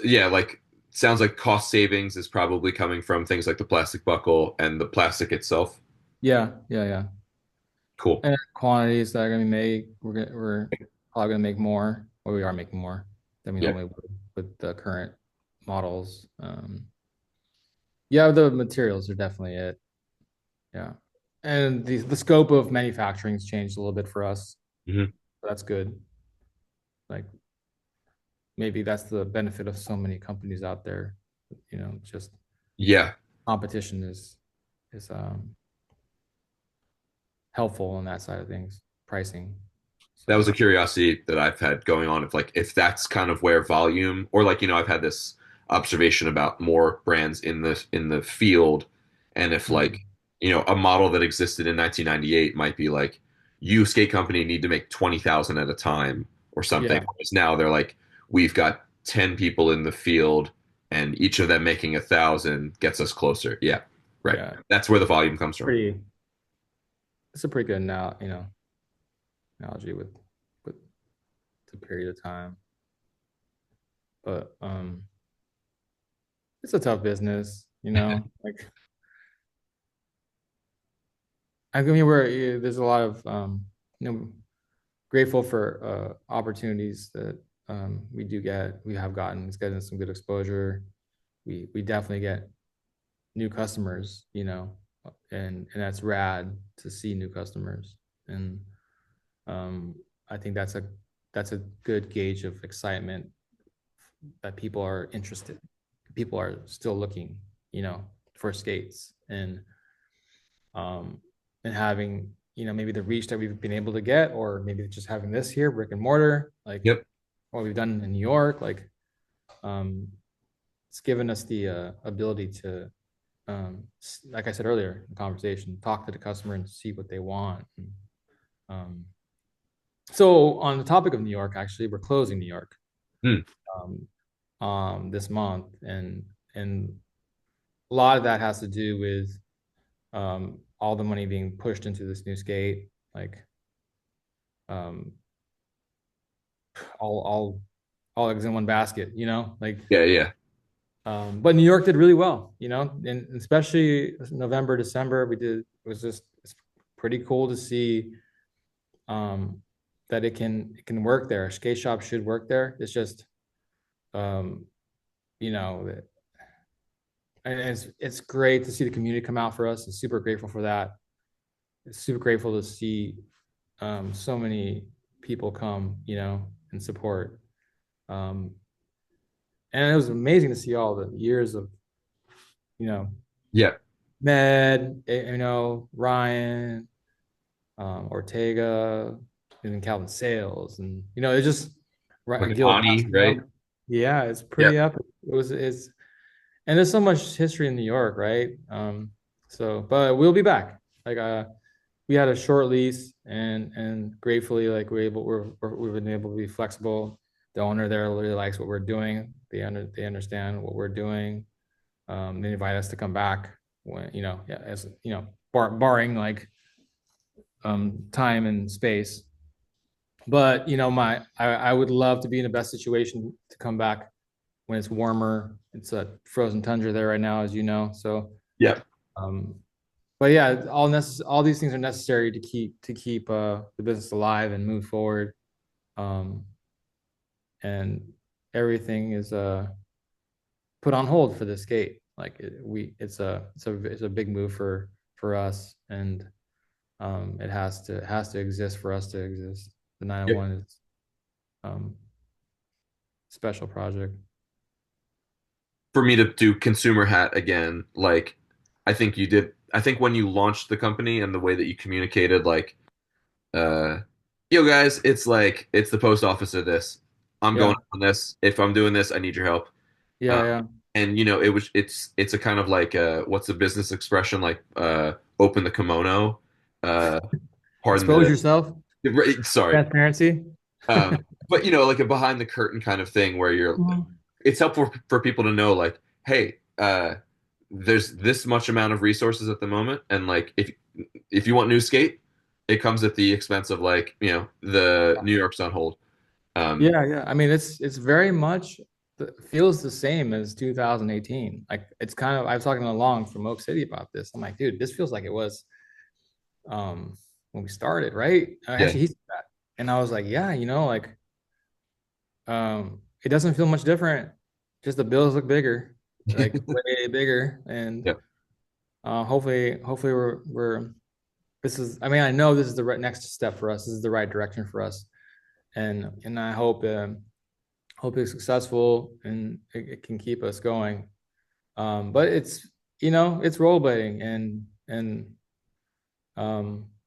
yeah, like sounds like cost savings is probably coming from things like the plastic buckle and the plastic itself. Yeah, yeah, yeah. Cool. And quantities that are gonna be made, we're probably gonna make more, or we are making more than we Yeah. normally would with the current models. Yeah, the materials are definitely it. Yeah, and the scope of manufacturing has changed a little bit for us. Hmm. That's good. Like maybe that's the benefit of so many companies out there. Just Yeah. competition is helpful on that side of things, pricing. That was So a curiosity that I've had going on if like if that's kind of where volume or like I've had this observation about more brands in the field and if like mhm. a model that existed in 1998 might be like you skate company need to make 20,000 at a time or something Yeah, whereas now they're like we've got 10 people in the field and each of them making 1,000 gets us closer. Yeah, right, yeah, that's where the volume comes from. pretty. It's a pretty good now, analogy with the period of time. But it's a tough business, Like I mean, there's a lot of grateful for opportunities that we have gotten. It's getting some good exposure. We definitely get new customers, and that's rad to see new customers. And um, I think that's a good gauge of excitement that people are interested. People are still looking, for skates um, and having, maybe the reach that we've been able to get, or maybe just having this here, brick and mortar, like Yep. what we've done in New York, like um, it's given us the ability to, like I said earlier, in the conversation, talk to the customer and see what they want. Um, so on the topic of New York, actually, we're closing New York Hmm. um, this month, and a lot of that has to do with all the money being pushed into this new skate, like um, all all all eggs in one basket, like. Yeah, yeah. But New York did really well, and especially November, December, we did. It's pretty cool to see, um, that it can work there. Skate shop should work there. It's just um, you know, and it's great to see the community come out for us. I'm super grateful for that. It's super grateful to see so many people come, and support. Um, and it was amazing to see all the years of, you know, Yeah. Ryan, Ortega, and then Calvin Sales, and it's just right. Like Gil Ani, passing right? up. Yeah, it's Yeah. pretty epic. It's and there's so much history in New York, right? But we'll be back. Like we had a short lease, and gratefully, like we've been able to be flexible. The owner there really likes what we're doing. They understand what we're doing. They invite us to come back when yeah, as barring like time and space. But I would love to be in the best situation to come back when it's warmer. It's a frozen tundra there right now, as you know. So, Yeah. um, but yeah, all these things are necessary to keep the business alive and move forward. Um, and everything is put on hold for the skate. Like it's a big move for us, and it has to exist for us to exist. The Yep. 901 is um special project. For me to do consumer hat again, like I think you did. I think when you launched the company and the way that you communicated, like, uh, yo guys, it's like it's the post office of this. I'm going Yeah, on this. If I'm doing this, I need your help. yeah, Uh, yeah. and it's a kind of like what's the business expression like open the kimono. Uh, pardon Expose the yourself. sorry. Transparency. But like a behind the curtain kind of thing where you're Mhm. it's helpful for people to know like, hey, there's this much amount of resources at the moment, and like if you want new skate, it comes at the expense of like the New York's on hold. Um, Yeah, yeah. I mean, it's very much feels the same as 2018. Like it's kind of I was talking to Long from Oak City about this. I'm like, dude, this feels like it was um when we started, right? yeah, Actually, he said that, and I was like, yeah, like it doesn't feel much different. Just the bills look bigger, like way bigger, and yeah, hopefully we're this is. I mean, I know this is the right next step for us. This is the right direction for us, and I hope it's successful and it can keep us going. But it's rollerblading and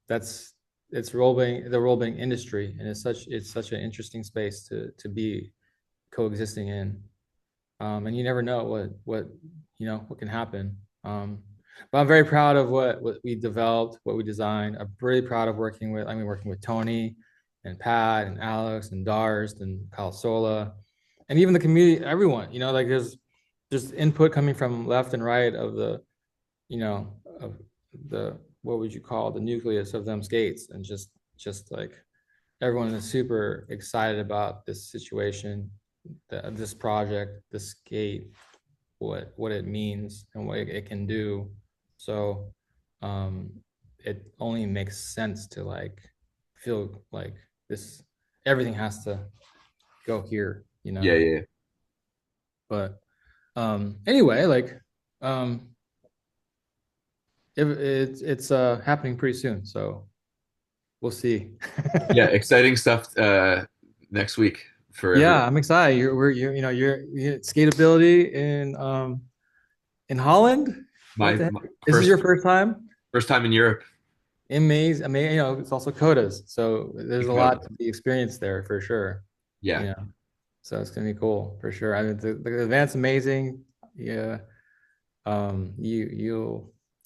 that's it's rollerblading the rollerblading industry, and it's such an interesting space to be coexisting in. And you never know what can happen. But I'm very proud of what we developed, what we designed. I'm really proud of working with Tony and Pat and Alex and Darst and Kyle Sola, and even the community, everyone, like there's input coming from left and right of of the, what would you call the nucleus of them skates, and just like everyone is super excited about this situation, this project, this skate, what it means and what it can do. So um it only makes sense to like feel like this everything has to go here. yeah, yeah. But anyway, like um it's happening pretty soon, so we'll see. Yeah, exciting stuff next week for everyone. Yeah, I'm excited. You're Skateability in Holland. What the heck? My This is your first time? first time in Europe. Amazing. I mean, it's also Codas, so there's a lot Dakota. to be experienced there for sure. Yeah. You know, so it's gonna be cool for sure. I mean, the event's amazing. Yeah.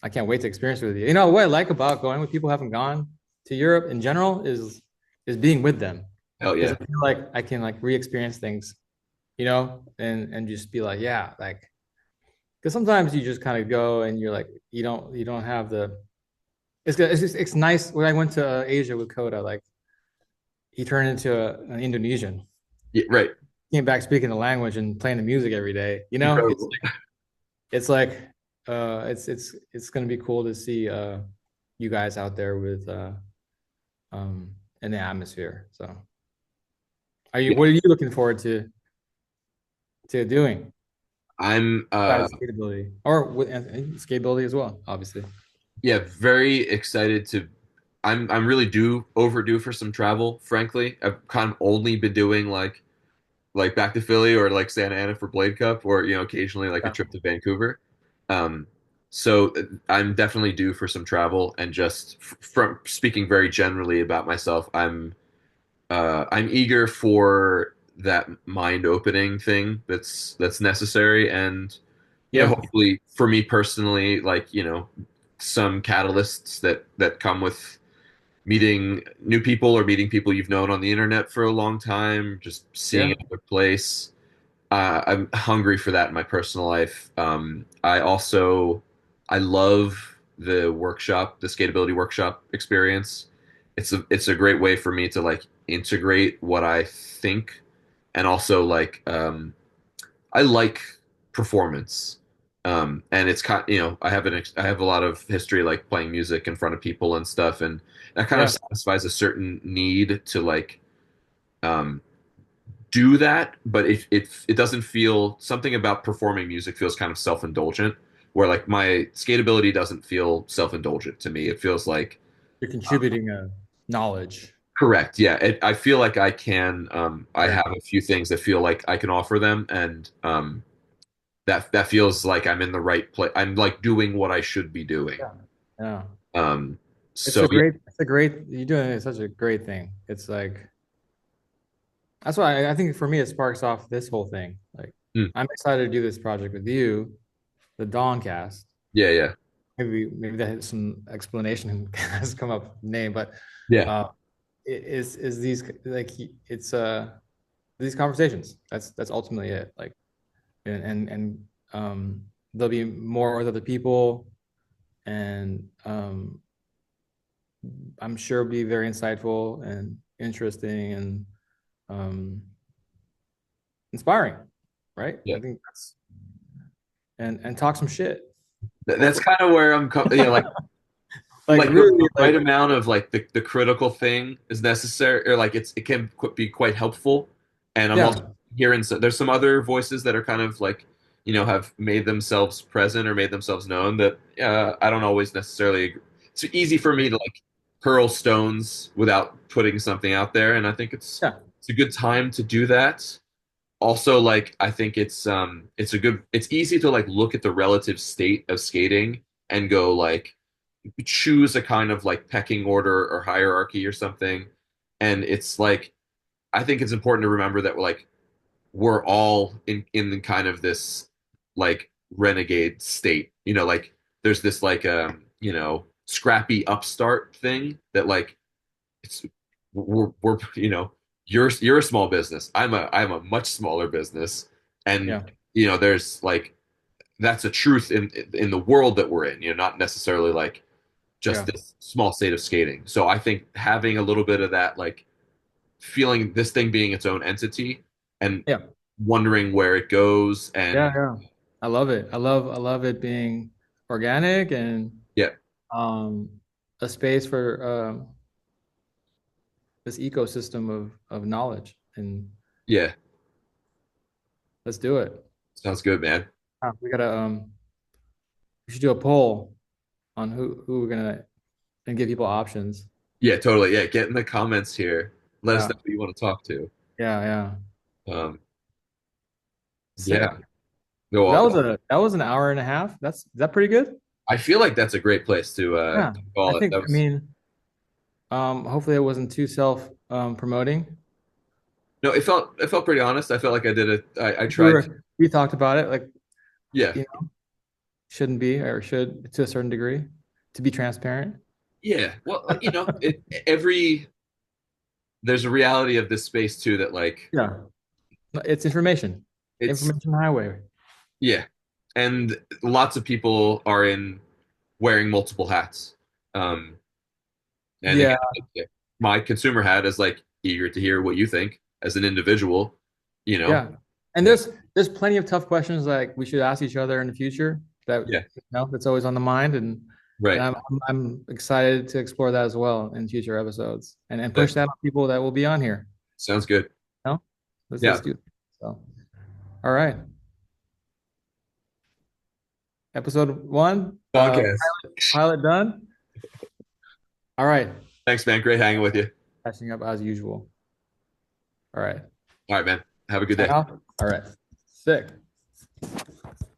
I can't wait to experience it with you. What I like about going with people who haven't gone to Europe in general is being with them, Hell because yeah. I feel like I can like re-experience things, and just be like, yeah, like because sometimes you just kind of go and you're like you don't have the it's nice when I went to Asia with Koda, like he turned into an Indonesian, Yeah, right. came back speaking the language and playing the music every day. Incredible. It's like it's gonna be cool to see you guys out there with in the atmosphere. So, are you? Yeah, What are you looking forward to doing I'm besides skateability, or with and skateability as well, obviously? yeah, very excited to I'm really due overdue for some travel, frankly. I've kind of only been doing like back to Philly or like Santa Ana for Blade Cup or occasionally like a Yeah, trip to Vancouver. Um so I'm definitely due for some travel and just from speaking very generally about myself, I'm eager for that mind opening thing that's necessary and yeah, hopefully for me personally like some catalysts that come with meeting new people or meeting people you've known on the internet for a long time, just seeing yeah, another place. I'm hungry for that in my personal life. I love the workshop, the Skateability workshop experience. It's a great way for me to like integrate what I think and also like I like performance. And it's kind, I have a lot of history like playing music in front of people and stuff, and that kind of yeah, satisfies a certain need to like um, do that. But it doesn't feel something about performing music feels kind of self-indulgent, where like my skateability doesn't feel self-indulgent to me. It feels like you're contributing knowledge. correct. Yeah, I feel like I can. I Yeah, have a few things that feel like I can offer them, and that feels like I'm in the right place. I'm like doing what I should be doing. yeah, yeah. Um, so yeah, It's a great. You're doing such a great thing. It's like that's why I think for me it sparks off this whole thing. Like mm, I'm excited to do this project with you, the dawncast. yeah, yeah, Maybe that has some explanation has come up with the name, but yeah, uh, is these like it's these conversations. That's ultimately it. Like and there'll be more with other people, and I'm sure it'll be very insightful and interesting and um, inspiring, right? yeah. I think that's and talk some shit, That's hopefully. kind of where Like like the really, right like amount of like the critical thing is necessary, or like it can be quite helpful. And I'm also yeah, hearing there's some other voices that are kind of like have made themselves present or made themselves known that I don't always necessarily agree. It's easy for me to like hurl stones without putting something out there, and I think yeah, it's a good time to do that. Also, like I think it's easy to like look at the relative state of skating and go like choose a kind of like pecking order or hierarchy or something. And it's like I think it's important to remember that we're all in kind of this like renegade state. Like there's this like scrappy upstart thing that like it's we're you're a small business. I'm a much smaller business, and yeah, there's like that's a truth in the world that we're in. Not necessarily like just yeah, this small state of skating. So I think having a little bit of that like feeling this thing being its own entity and yeah, wondering where it goes yeah, and yeah. I love it. I love it being organic and yeah, um, a space for this ecosystem of knowledge. And yeah, let's do it. sounds good, man. We gotta we should do a poll on who we're gonna and give people options. Yeah, totally. Yeah, get in the comments here. Let us Yeah, know who you want to talk to. yeah, yeah. Um, yeah, Sick. no, That was an hour and a half. That's is that pretty good? I feel like that's a great place Yeah. to I call it. think That I was mean hopefully it wasn't too self promoting. no, it felt pretty honest. I felt like I did it. I We tried. we talked about it like Yeah, you know shouldn't be or should to a certain degree to be transparent. yeah. Well, every there's a reality of this space too that like Yeah. It's information. it's Information highway. yeah, and lots of people are in wearing multiple hats. Um, and again, Yeah. like, my consumer hat is like eager to hear what you think as an individual. You know, Yeah. And yeah, there's plenty of tough questions like we should ask each other in the future that yeah, that's always on the mind. And And Right. I'm excited to explore that as well in future episodes and That push that on people that will be on here. sounds good. No, let's Yeah. do that. So, all right, episode one, Dawncast. pilot done. All right, Thanks, man. Great hanging with you. catching up as usual. All right, All right, man. Have a good sign day. off. All right, sick.